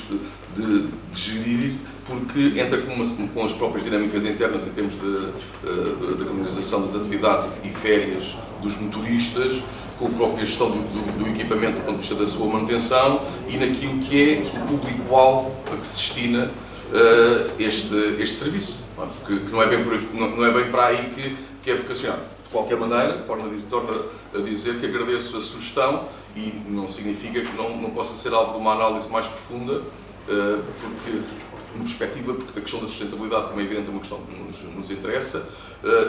de gerir, porque entra com as próprias dinâmicas internas em termos da canalização das atividades e férias dos motoristas, com a própria gestão do equipamento do ponto de vista da sua manutenção e naquilo que é o público-alvo a que se destina este serviço, porque não é bem para aí que é vocacionado. De qualquer maneira, torno a dizer que agradeço a sugestão e não significa que não possa ser alvo de uma análise mais profunda, porque, numa perspectiva, porque a questão da sustentabilidade, como é evidente, é uma questão que nos interessa.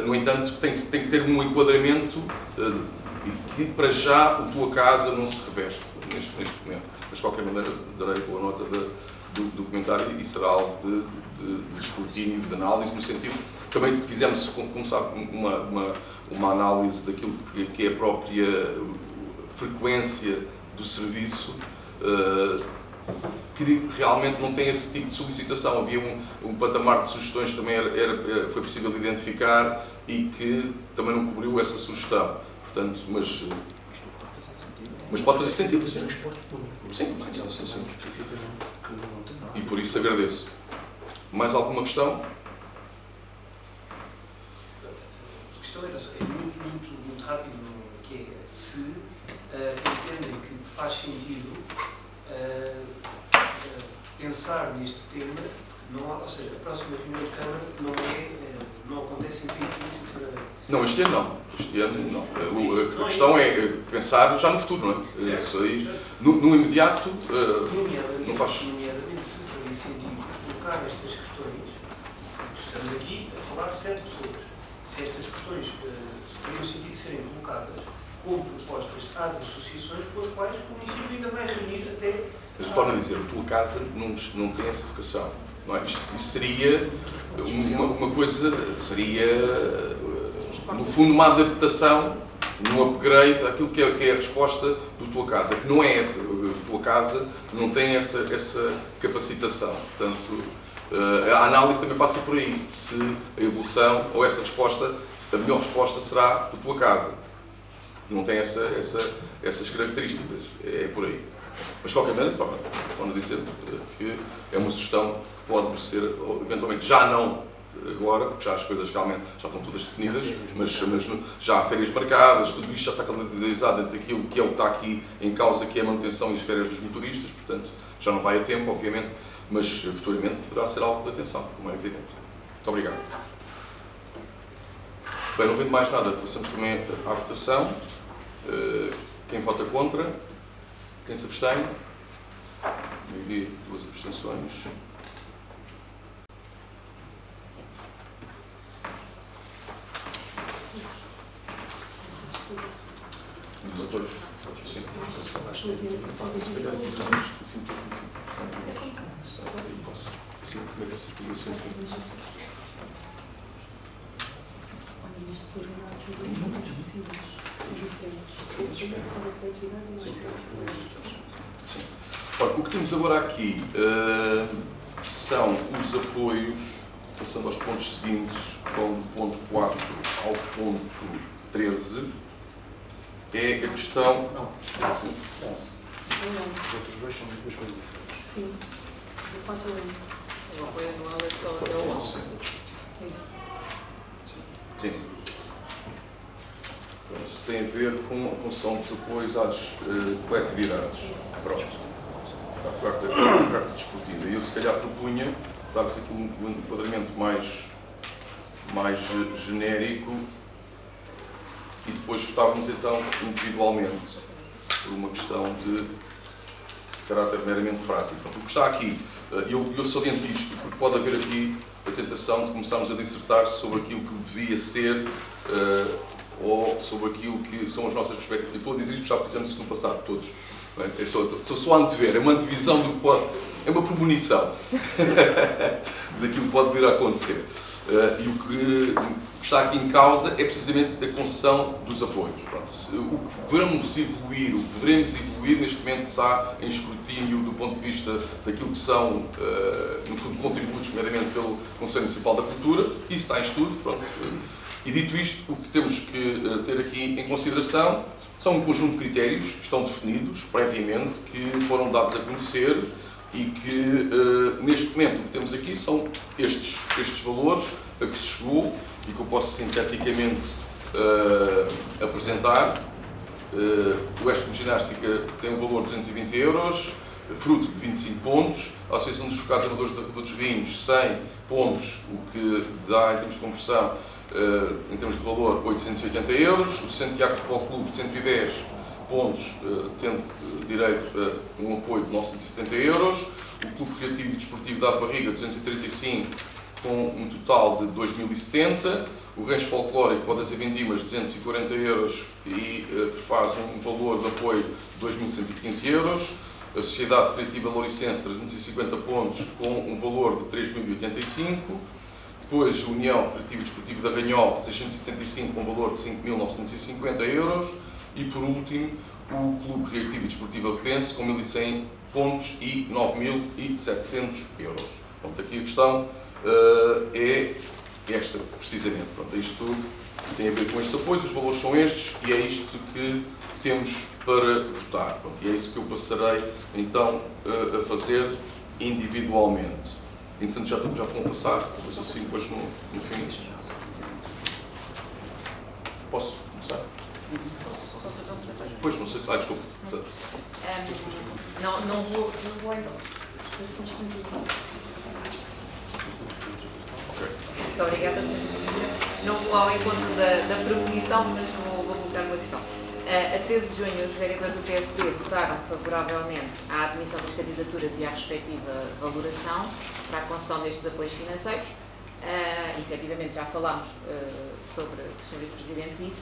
No entanto, tem que ter um enquadramento e que, para já, a tua casa não se reveste neste momento. Mas, de qualquer maneira, darei boa nota do comentário e será alvo de escrutínio, de análise, no sentido. Também fizemos, como sabe, uma análise daquilo que é a própria frequência do serviço que realmente não tem esse tipo de solicitação. Havia um patamar de sugestões que também foi possível identificar e que também não cobriu essa sugestão. Portanto, mas pode fazer sentido, sim. Sim. E por isso agradeço. Mais alguma questão? A questão era muito rápido, que é se entendem que faz sentido pensar neste tema, ou seja, a próxima reunião de Câmara não acontece em tempo. Não, este ano não. Este ano não. A questão é pensar já no futuro, não é? Isso aí, no imediato, não faz. Nomeadamente, se faria sentido colocar estas questões, estamos aqui a falar de 7 pessoas, se estas questões fariam sentido serem colocadas como propostas às associações com as quais o município ainda vai reunir até... Mas torna a dizer, a tua casa não tem essa vocação. Não é? Isto seria uma coisa, seria, no fundo, uma adaptação, um upgrade daquilo que é a resposta do tua casa, que não é essa. A tua casa não tem essa capacitação. Portanto, a análise também passa por aí. Se a evolução ou essa resposta, a melhor resposta será a tua casa. Não tem essas características. É por aí. Mas, de qualquer maneira, torna a dizer que é uma sugestão que pode ser, eventualmente, já não agora, porque já as coisas realmente já estão todas definidas, mas já há férias marcadas, tudo isto já está calendarizado dentro daquilo que é o que está aqui em causa, que é a manutenção e as férias dos motoristas, portanto, já não vai a tempo, obviamente, mas futuramente poderá ser algo de atenção, como é evidente. Muito obrigado. Bem, não vendo mais nada, passamos também à votação. Quem vota contra? Quem se abstém? Maioria, 2 abstenções. Os atores? Sim. Se calhar fizemos assim todos no fim. Assim, como é que vocês podiam ser no fim? Ora, o que temos agora aqui são os apoios, passando aos pontos seguintes, com o ponto 4 ao ponto 13, é a questão... Não. Os outros dois são duas coisas diferentes. Sim. Do 4 ao 11. O apoio anual é só até o 11. É isso. Sim. Isso tem a ver com a função dos apoios às coletividades. Pronto. A carta discutida. E eu, se calhar, propunha dar-vos aqui um enquadramento mais genérico e depois votávamos, então, individualmente, por uma questão de caráter meramente prático. O que está aqui, eu saliento isto, porque pode haver aqui a tentação de começarmos a dissertar sobre aquilo que devia ser ou sobre aquilo que são as nossas perspectivas. Eu estou a dizer isto porque já fizemos isso no passado, todos. É só a antever, é uma antevisão do que pode... É uma premonição daquilo que pode vir a acontecer. E o que está aqui em causa é precisamente a concessão dos apoios. Pronto, o que vamos evoluir, o que poderemos evoluir, neste momento está em escrutínio do ponto de vista daquilo que são, no fundo, contributos, nomeadamente pelo Conselho Municipal da Cultura. Isso está em estudo. Pronto. E dito isto, o que temos que ter aqui em consideração são um conjunto de critérios que estão definidos previamente, que foram dados a conhecer e que, neste momento, o que temos aqui são estes valores a que se chegou e que eu posso sinteticamente apresentar. O Expo de Ginástica tem um valor de 220 €, fruto de 25 pontos. A Associação dos Focados Amadores dos Vinhos, 100 pontos, o que dá, em termos de conversão, em termos de valor, 880 €. O Santiago Futebol Clube, 110 pontos, tendo direito a um apoio de 970 €. O Clube Recreativo e Desportivo da Barriga, 235, com um total de 2.070. O Rancho Folclórico, Bodas e Vindimas, 240 € e faz um valor de apoio de 2.115 €. A Sociedade Recreativa Louricense, 350 pontos, com um valor de 3.085. Depois, a União Recreativa e Desportiva da Ranhol, 675, com um valor de 5.950 €. E, por último, o Clube Recreativo e Desportivo Apetense, com 1.100 pontos e 9.700 euros. Pronto, aqui a questão é esta, precisamente. Pronto, isto tudo tem a ver com estes apoios, os valores são estes e é isto que temos para votar. Pronto, e é isso que eu passarei então a fazer individualmente. Entretanto, já estão a passar, depois assim, depois no fim. Posso começar? Pois, não sei se... desculpa. Não vou então. Ok. Muito obrigada, Sra. Não vou ao encontro da premonição, mas vou colocar uma questão. A 13 de junho, os vereadores do PSD votaram favoravelmente à admissão das candidaturas e à respectiva valoração para a concessão destes apoios financeiros. Efetivamente, já falámos sobre o que o Sr. Vice-Presidente disse.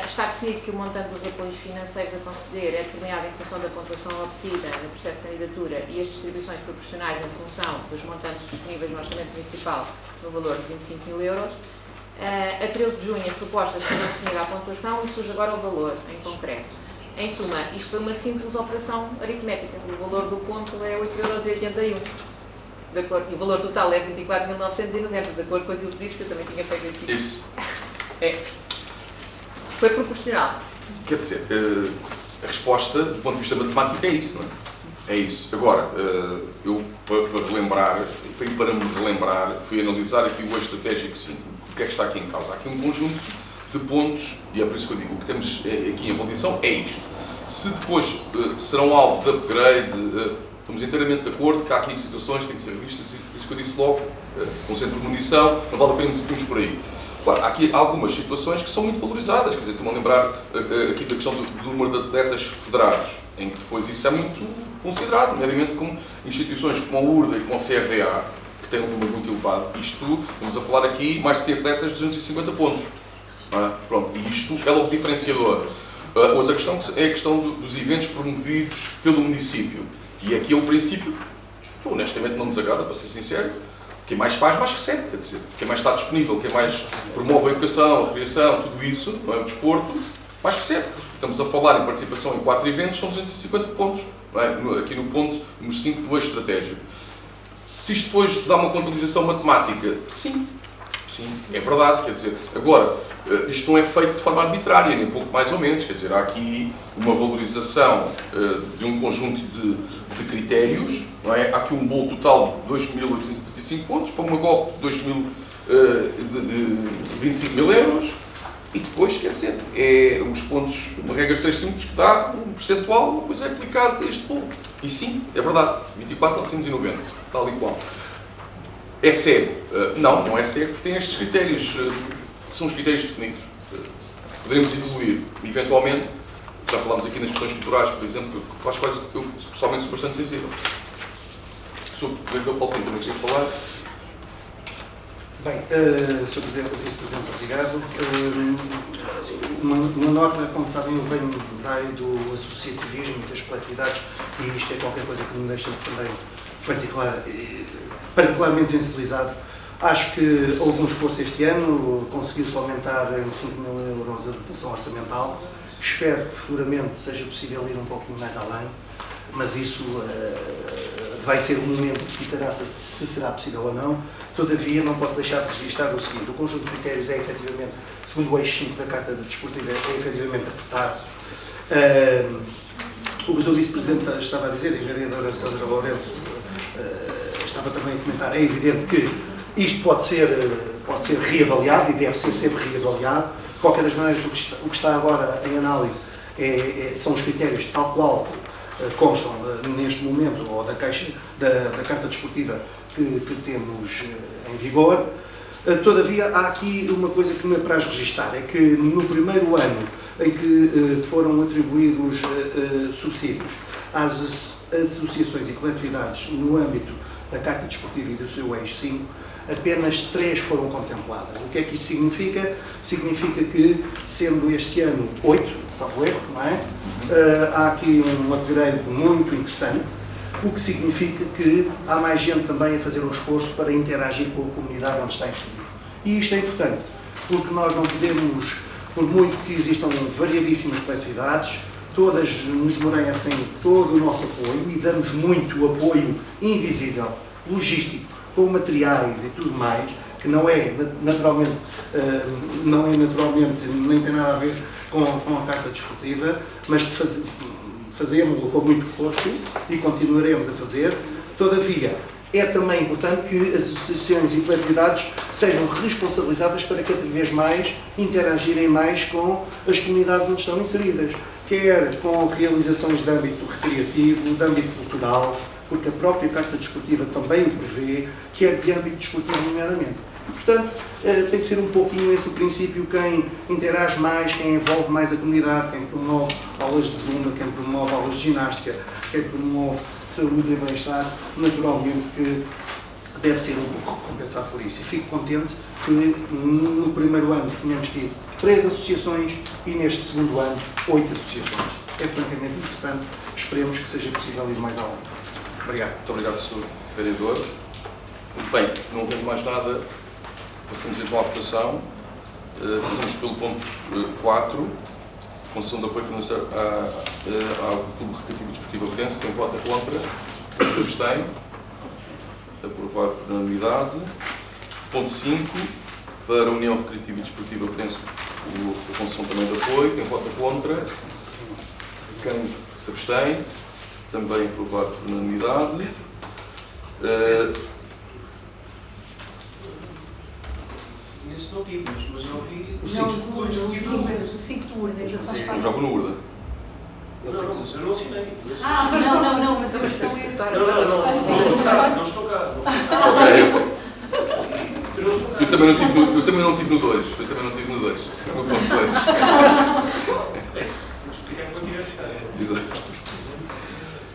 Está definido que o montante dos apoios financeiros a conceder é determinado em função da pontuação obtida no processo de candidatura e as distribuições proporcionais em função dos montantes disponíveis no Orçamento Municipal no valor de 25.000 euros. A 13 de junho as propostas foram definidas à pontuação e surge agora o valor em concreto. Em suma, isto foi uma simples operação aritmética. O valor do ponto é 8,81 euros. De acordo, e o valor total é 24.990, de acordo com aquilo que disse, que eu também tinha feito aqui. Isso. Foi proporcional. Quer dizer, a resposta, do ponto de vista matemático, é isso, não é? É isso. Agora, eu, para me relembrar, fui analisar aqui o eixo estratégico 5. O que é que está aqui em causa? Há aqui um conjunto de pontos, e é por isso que eu digo, o que temos aqui em avaliação é isto. Se depois serão alvo de upgrade, estamos inteiramente de acordo que há aqui situações que têm que ser revistas, e por isso que eu disse logo, com o centro de munição, não vale a pena nos irmos por aí. Claro, há aqui algumas situações que são muito valorizadas, quer dizer, estou-me a lembrar aqui da questão do número de atletas federados, em que depois isso é muito considerado, nomeadamente como instituições como a URDA e como a CRDA, que têm um número muito elevado. Isto, estamos a falar aqui, mais de 100 atletas de 250 pontos. Pronto, e isto é logo diferenciador. Outra questão é a questão dos eventos promovidos pelo município. E aqui é um princípio que honestamente não me desagrada, para ser sincero. Quem mais faz, mais recebe, quer dizer, quem mais está disponível, quem mais promove a educação, a recreação, tudo isso, não é? O desporto, mais recebe. Estamos a falar em participação em 4 eventos, são 250 pontos, não é? Aqui no ponto número 5 do eixo estratégico. Se isto depois dá uma contabilização matemática, sim, é verdade, quer dizer, agora, isto não é feito de forma arbitrária, nem pouco mais ou menos, quer dizer, há aqui uma valorização de um conjunto de critérios, não é? Há aqui um bolo total de 2.835 pontos, para uma golpe de 25.000 euros, e depois, quer dizer, os pontos, uma regra de 3 simples que dá um percentual, depois é aplicado a este bolo. E sim, é verdade, 24.990, tal e qual. É cego? Não é cego, porque tem estes critérios, que são os critérios definidos. Poderemos evoluir, eventualmente, já falámos aqui nas questões culturais, por exemplo, com as quais eu pessoalmente sou bastante sensível. Sobre o vereador Paulo Pinto também queria falar. Bem, Sr. Vice-Presidente, obrigado. Uma nota, como sabem, eu venho da área do associativismo e das coletividades e isto é qualquer coisa que me deixa também particularmente sensibilizado. Acho que houve um esforço este ano, conseguiu-se aumentar em 5.000 euros a dotação orçamental. Espero que futuramente seja possível ir um pouquinho mais além, mas isso vai ser um momento que ditará se será possível ou não. Todavia, não posso deixar de registrar o seguinte: o conjunto de critérios é efetivamente, segundo o eixo 5 da Carta Desportiva, é efetivamente acertado. O que o Vice-Presidente estava a dizer, e a vereadora Sandra Lourenço estava também a comentar, é evidente que isto pode ser reavaliado e deve ser sempre reavaliado. De qualquer das maneiras, o que está agora em análise são os critérios tal qual constam neste momento, ou da Carta Desportiva que temos em vigor. Todavia, há aqui uma coisa que me apraz registar, é que no primeiro ano em que foram atribuídos subsídios às associações e coletividades no âmbito da Carta Desportiva e do seu eixo 5, apenas 3 foram contempladas. O que é que isto significa? Significa que, sendo este ano 8, salvo erro, não é? Há aqui um upgrade muito interessante, o que significa que há mais gente também a fazer um esforço para interagir com a comunidade onde está inserido. E isto é importante, porque nós não podemos, por muito que existam variadíssimas coletividades, todas nos merecem todo o nosso apoio e damos muito apoio invisível, logístico, com materiais e tudo mais, que não é naturalmente, nem tem nada a ver com a carta desportiva, mas que fazemos-lo com muito gosto e continuaremos a fazer. Todavia, é também importante que as associações e coletividades sejam responsabilizadas para cada vez mais interagirem mais com as comunidades onde estão inseridas, quer com realizações de âmbito recreativo, de âmbito cultural, porque a própria Carta Desportiva também o prevê, quer de âmbito desportivo nomeadamente. Portanto, tem que ser um pouquinho esse o princípio, quem interage mais, quem envolve mais a comunidade, quem promove aulas de zumba, quem promove aulas de ginástica, quem promove saúde e bem-estar, naturalmente que deve ser um pouco recompensado por isso. E fico contente que no primeiro ano tínhamos tido 3 associações e neste segundo ano 8 associações. É francamente interessante, esperemos que seja possível ir mais além. Obrigado. Muito obrigado, Sr. Vereador. Muito bem, não havendo mais nada, passamos então à votação. Começamos pelo ponto 4, concessão de apoio financeiro ao Clube Recreativo e Desportivo Abudense. Quem vota contra? Quem se abstém? Aprovado por unanimidade. Ponto 5, para a União Recreativa e Desportiva Abudense, a concessão também de apoio. Quem vota contra? Quem se abstém? Também aprovado por unanimidade. Nesse não tive, mas eu ouvi o Não, 5 o discutível. 5 do Urda, ainda faz Eu parte. já vou no Urda. Não, mas eu não assinei. Não, mas a questão é essa. Não estou cá. Ok. Eu não estou cá. Eu também não tive no 2. No ponto 2. Temos que explicar que não tivemos cá. Exato.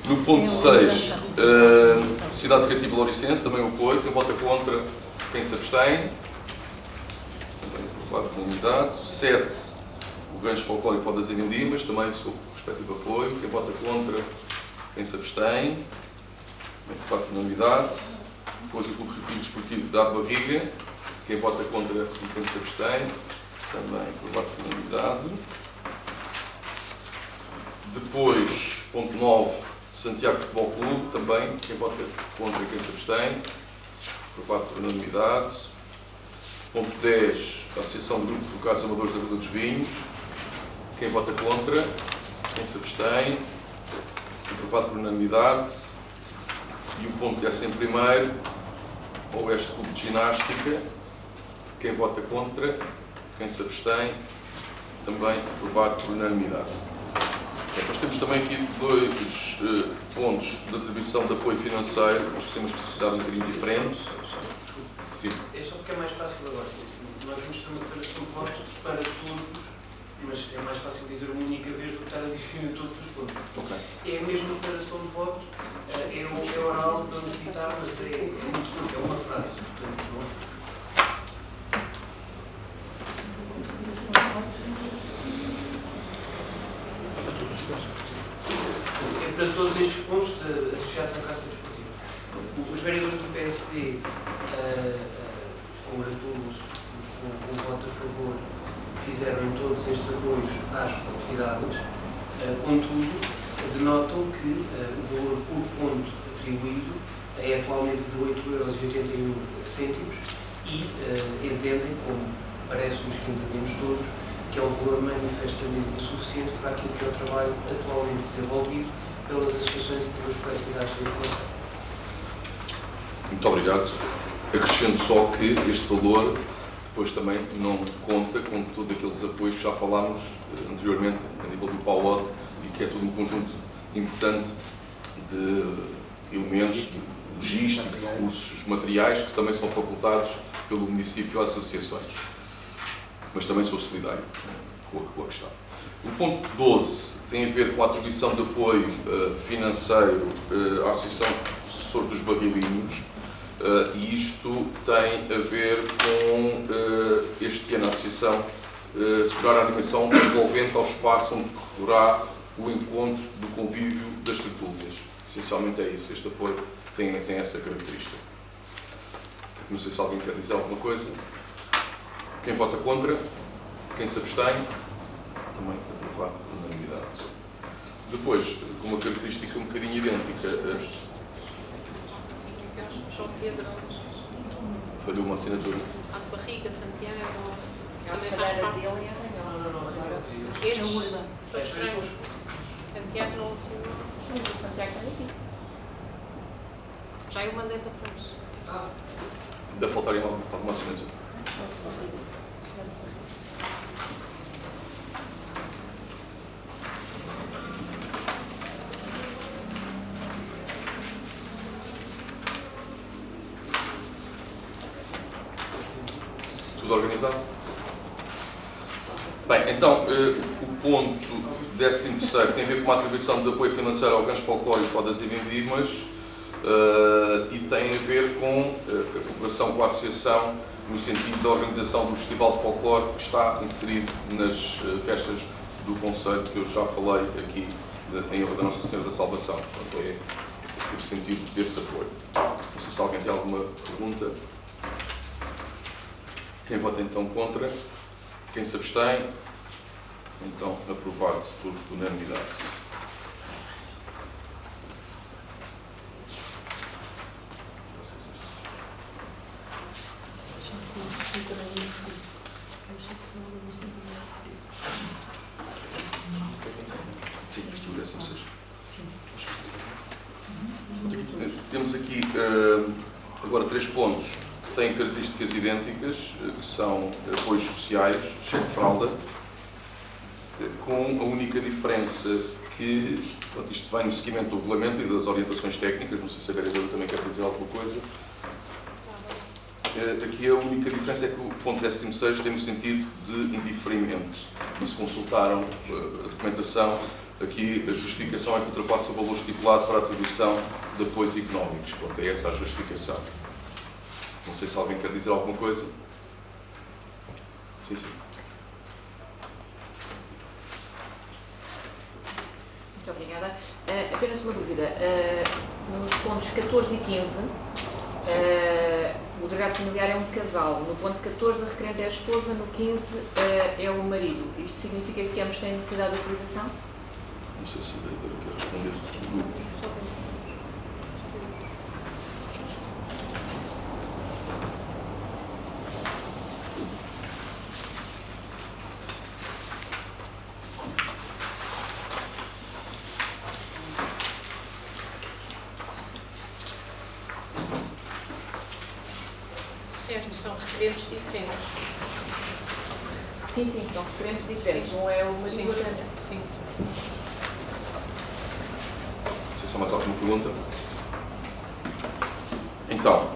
No ponto 6, Cidade Recreativa Loricense, também o apoio. Quem vota contra? Quem se abstém? Também aprovado por unanimidade. 7, o Rancho Folclórico Pó das Avendimas, também o seu respectivo apoio. Quem vota contra? Quem se abstém? Também aprovado por unanimidade. Depois o Clube Recreativo Desportivo da Barriga. Quem vota contra e quem se abstém? Também aprovado por unanimidade. Depois, ponto 9, Santiago Futebol Clube, também, quem vota contra e quem se abstém, aprovado por unanimidade. Ponto 10, Associação de Grupos Focados Amadores da Vila dos Vinhos, quem vota contra, quem se abstém, aprovado por unanimidade. E o ponto 11º, Oeste Clube de Ginástica, quem vota contra, quem se abstém, também aprovado por unanimidade. Depois temos também aqui 2 pontos de atribuição de apoio financeiro, mas que temos especificidade um bocadinho diferente. Sim. É só porque é mais fácil agora. Nós vamos ter uma declaração de votos para todos, mas é mais fácil dizer uma única vez do que estar a dizer em todos os pontos. Ok. É a mesma declaração de voto, é oral, vamos ditar, mas é muito curto, é uma frase. Portanto, não... É para todos estes pontos associados à Carta Desportiva. Os vereadores do PSD congratulam-se com o voto a favor, fizeram todos estes apoios às coletividades, contudo, denotam que o valor por ponto atribuído é atualmente de 8,81 € e entendem, como parece-nos que entendemos todos, que é um valor manifestamente insuficiente para aquilo que é o trabalho atualmente desenvolvido pelas associações e pelas coletividades da informação. Muito obrigado. Acrescento só que este valor depois também não conta com todos aqueles apoios que já falámos anteriormente a nível do PAOT e que é todo um conjunto importante de elementos, de logística, de recursos materiais que também são facultados pelo município às associações. Mas também sou solidário com a questão. O ponto 12 tem a ver com a atribuição de apoio financeiro à Associação Assessor dos Barrilinhos e isto tem a ver com este ano a Associação assegurar a animação envolvente ao espaço onde decorrerá o encontro do convívio das tertúlias. Essencialmente é isso, este apoio tem essa característica. Não sei se alguém quer dizer alguma coisa. Quem vota contra? Quem se abstém? Também aprovado por unanimidade. Depois, com uma característica um bocadinho idêntica, João Pedro, falhou uma assinatura. a de Barriga, Santiago, A também faz falhada parte. dele é Arranhão. Estes, todos estranhos. Santiago não assinou. Mas o Santiago está aqui. Já eu mandei para trás. Deve faltar alguma assinatura. Tudo organizado? Bem, então, o ponto 13º tem a ver com a atribuição de apoio financeiro ao gancho folclórico Rodas e Vindimas e tem a ver com a cooperação com a Associação no sentido da organização do Festival de Folclore que está inserido nas festas do Conselho, que eu já falei aqui em honra da Nossa Senhora da Salvação. Portanto, é o sentido desse apoio. Não sei se alguém tem alguma pergunta. Quem vota então contra? Quem se abstém? Então, aprovado-se por unanimidade. Sim, o 16º. Temos aqui agora 3 pontos que têm características idênticas, que são apoios sociais, cheque de fralda, com a única diferença que isto vai no seguimento do regulamento e das orientações técnicas, não sei se a vereadora também quer dizer alguma coisa. Aqui a única diferença é que o ponto 16º tem no sentido de indiferimento. E se consultaram a documentação, aqui a justificação é que ultrapassa o valor estipulado para a atribuição de apoios económicos. Pronto, é essa a justificação. Não sei se alguém quer dizer alguma coisa. Sim, sim. Muito obrigada. Apenas uma dúvida. Nos pontos 14 e 15, o delegado familiar é um casal. No ponto 14, a requerente é a esposa. No 15, é o marido. Isto significa que ambos têm necessidade de utilização? Não sei se a vereadora quer responder. Certo, são referentes diferentes. Sim, sim, são requerentes diferentes. Um é o marido e o outro é a mulher. Sim. Não sei se há mais alguma pergunta. Então,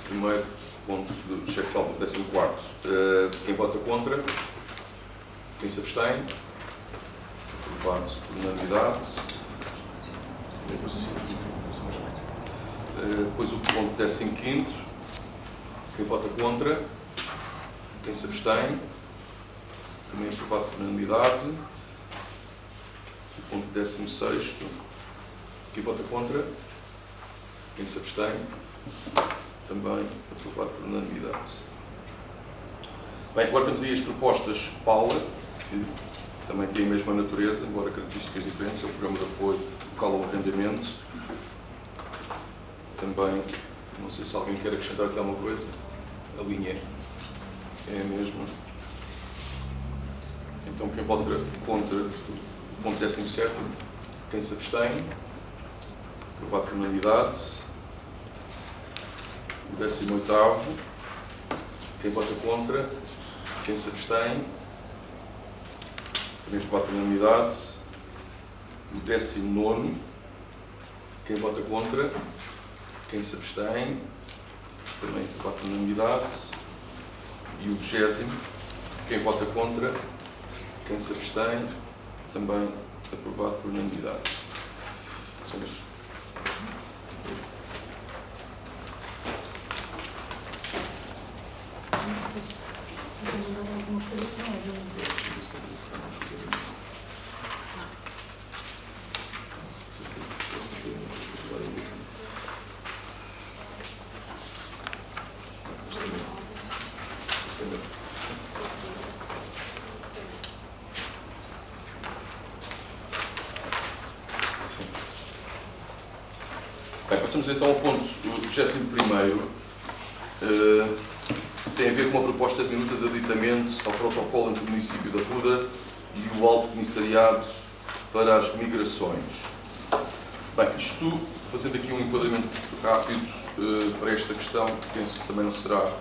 primeiro ponto do cheque de fraude, 14º. Quem vota contra? Quem se abstém? Aprovado por unanimidade. Depois o ponto 15º. Quem vota contra? Quem se abstém? Também aprovado por unanimidade. O ponto 16º. Quem vota contra? Quem se abstém? Também aprovado por unanimidade. Bem, agora temos aí as propostas Paula, que também têm a mesma natureza, embora características diferentes. É o programa de apoio local ao arrendamento. Também, não sei se alguém quer acrescentar aqui alguma coisa. A linha é a mesma. Então, quem vota contra o ponto 17º? Quem se abstém? Aprovado por unanimidade. O 18º. Quem vota contra? Quem se abstém? Também aprovado por unanimidade. O 19º. Quem vota contra? Quem se abstém? Também aprovado por unanimidade. E o 20º. Quem vota contra? Quem se abstém? Também aprovado por unanimidade. São estes. passamos então ao ponto 21º, que tem a ver com uma proposta de minuta de aditamento ao protocolo entre o município da Ruda e o Alto Comissariado para as Migrações. Bem, isto, fazendo aqui um enquadramento rápido para esta questão, que penso que também não será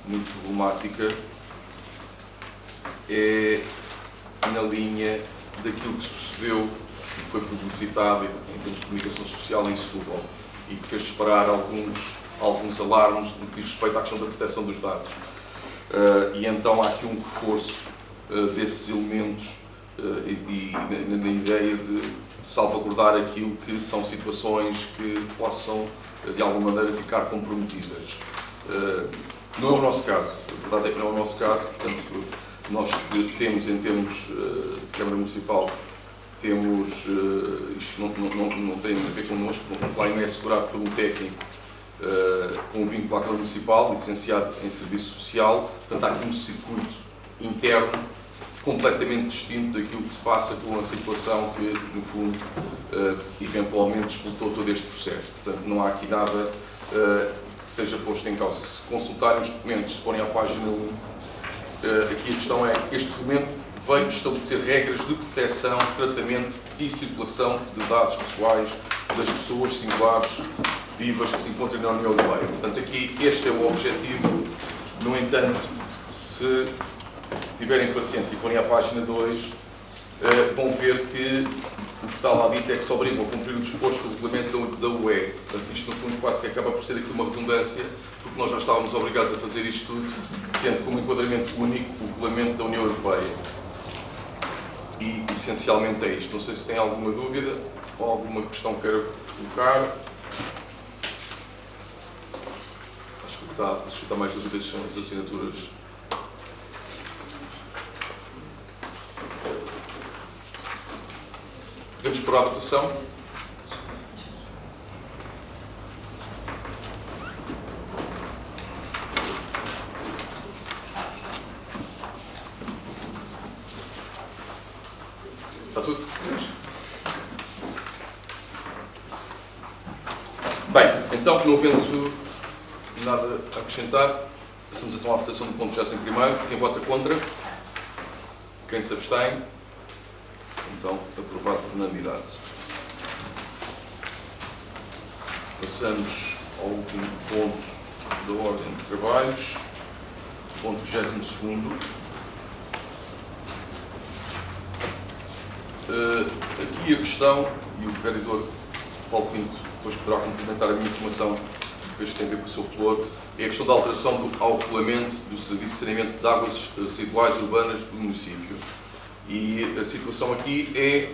muito problemática, é na linha daquilo que sucedeu e que foi publicitado em termos de comunicação social em Setúbal e que fez disparar alguns alarmes no que diz respeito à questão da proteção dos dados. E então há aqui um reforço desses elementos e na ideia de salvaguardar aquilo que são situações que possam, de alguma maneira, ficar comprometidas. Não é o nosso caso, a verdade é que não é o nosso caso, portanto, nós temos, em termos de Câmara Municipal, temos, isto não tem a ver connosco, o plano é assegurado por um técnico com um vínculo à Câmara Municipal, licenciado em Serviço Social, portanto há aqui um circuito interno completamente distinto daquilo que se passa com a situação que, no fundo, eventualmente disputou todo este processo. Portanto, não há aqui nada que seja posto em causa. Se consultarem os documentos, se forem à página 1, aqui a questão é, este documento veio estabelecer regras de proteção, tratamento e circulação de dados pessoais das pessoas singulares vivas que se encontram na União Europeia. Portanto, aqui este é o objetivo. No entanto, se tiverem paciência e forem à página 2, vão ver que o que está lá dito é que se obrigam a cumprir o disposto do regulamento da UE. Portanto, isto no fundo quase que acaba por ser aqui uma redundância, porque nós já estávamos obrigados a fazer isto tudo, tendo como enquadramento único o regulamento da União Europeia. E essencialmente é isto. Não sei se tem alguma dúvida ou alguma questão que queira colocar. Acho que o que está a suscitar mais dúvidas são as assinaturas. Podemos pôr a votação. Está tudo? Bem, então, não havendo nada a acrescentar, passamos então à votação do ponto 21º. Quem vota contra? Quem se abstém? Então, aprovado por unanimidade. Passamos ao último ponto da ordem de trabalhos, ponto 22º. Aqui a questão, e o vereador Paulo Pinto depois poderá complementar a minha informação, depois tem a ver com o seu pelouro, é a questão da alteração ao regulamento do Serviço de Saneamento de Águas Residuais Urbanas do município. E a situação aqui é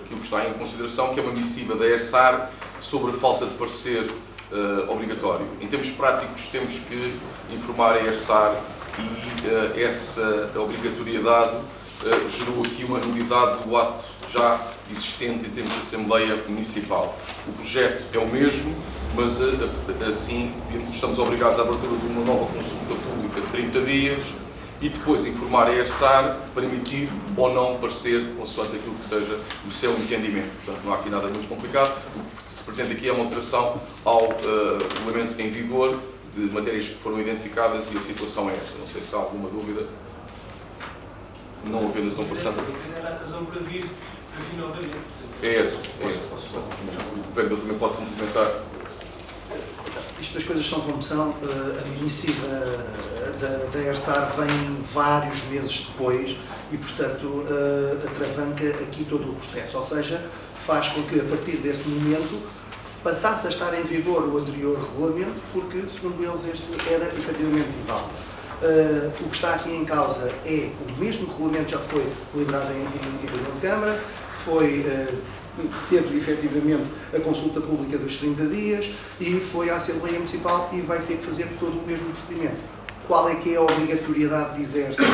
aquilo que está em consideração, que é uma missiva da ERSAR sobre a falta de parecer obrigatório. Em termos práticos, temos que informar a ERSAR e essa obrigatoriedade gerou aqui uma nulidade do ato já existente em termos de Assembleia Municipal. O projeto é o mesmo, mas assim estamos obrigados à abertura de uma nova consulta pública de 30 dias e depois informar a ERSAR para emitir ou não parecer, consoante aquilo que seja o seu entendimento. Portanto, não há aqui nada muito complicado. O que se pretende aqui é uma alteração ao regulamento em vigor de matérias que foram identificadas e a situação é esta. Não sei se há alguma dúvida. Não havendo, então passando. Era a razão para vir novamente. É essa. O vereador também pode complementar. Isto as coisas são como são. A missiva da ERSAR vem vários meses depois e, portanto, atravanca aqui todo o processo. Ou seja, faz com que, a partir desse momento, passasse a estar em vigor o anterior regulamento, porque, segundo eles, este era efetivamente inválido. O que está aqui em causa é o mesmo regulamento, já foi liberado em reunião de Câmara, teve efetivamente a consulta pública dos 30 dias e foi à Assembleia Municipal e vai ter que fazer todo o mesmo procedimento. Qual é que é a obrigatoriedade de exercer?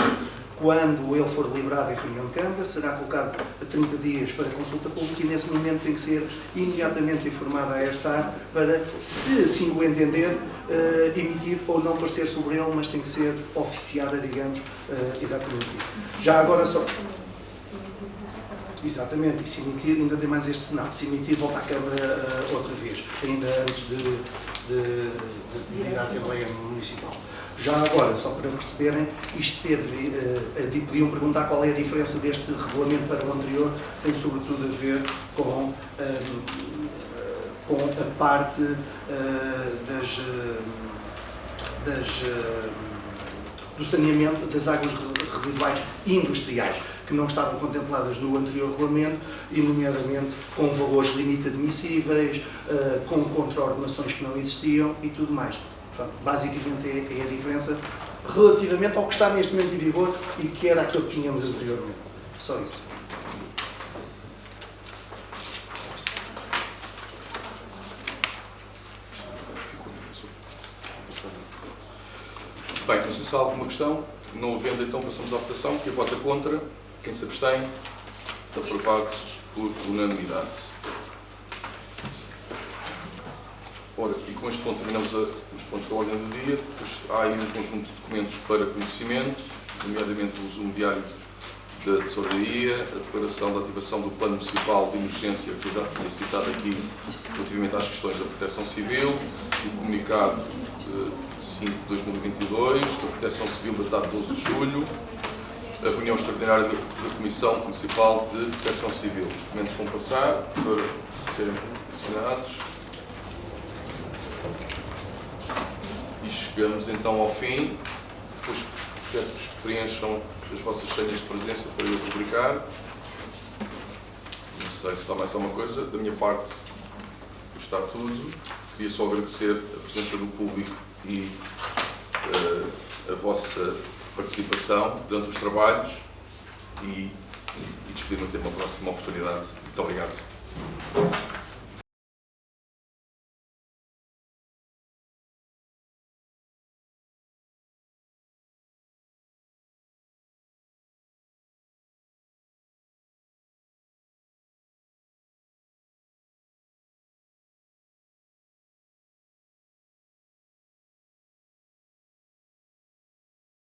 Quando ele for liberado em reunião de Câmara, será colocado a 30 dias para consulta pública e nesse momento tem que ser imediatamente informada a ERSAR para, se assim o entender, emitir ou não parecer sobre ele, mas tem que ser oficiada, digamos, exatamente isso. Já agora só... Exatamente, e se emitir, ainda tem mais este cenário, se emitir, volta à Câmara outra vez, ainda antes de ir à Assembleia Municipal. Já agora, só para perceberem, isto podiam perguntar qual é a diferença deste regulamento para o anterior, tem sobretudo a ver com a parte do saneamento das águas residuais industriais, que não estavam contempladas no anterior regulamento, e nomeadamente com valores limite admissíveis, com contraordenações que não existiam e tudo mais. Portanto, basicamente é a diferença relativamente ao que está neste momento em vigor e que era aquilo que tínhamos anteriormente. Só isso. Bem, não sei se há alguma questão. Não havendo, então passamos à votação. Quem vota contra? Quem se abstém? Aprovado por unanimidade. Ora, e com este ponto terminamos os pontos da ordem do dia. Depois há aí um conjunto de documentos para conhecimento, nomeadamente o resumo diário da Tesouraria, a declaração da ativação do Plano Municipal de Emergência, que eu já tinha citado aqui, relativamente às questões da Proteção Civil, o comunicado de 5 de 2022, da Proteção Civil, datado 12 de julho, a reunião extraordinária da Comissão Municipal de Proteção Civil. Os documentos vão passar para serem assinados. E chegamos então ao fim. Depois peço-vos que preencham as vossas senhas de presença para eu publicar. Não sei se há mais alguma coisa. Da minha parte está tudo. Queria só agradecer a presença do público e a vossa participação durante os trabalhos e despedir-me até uma próxima oportunidade. Muito obrigado.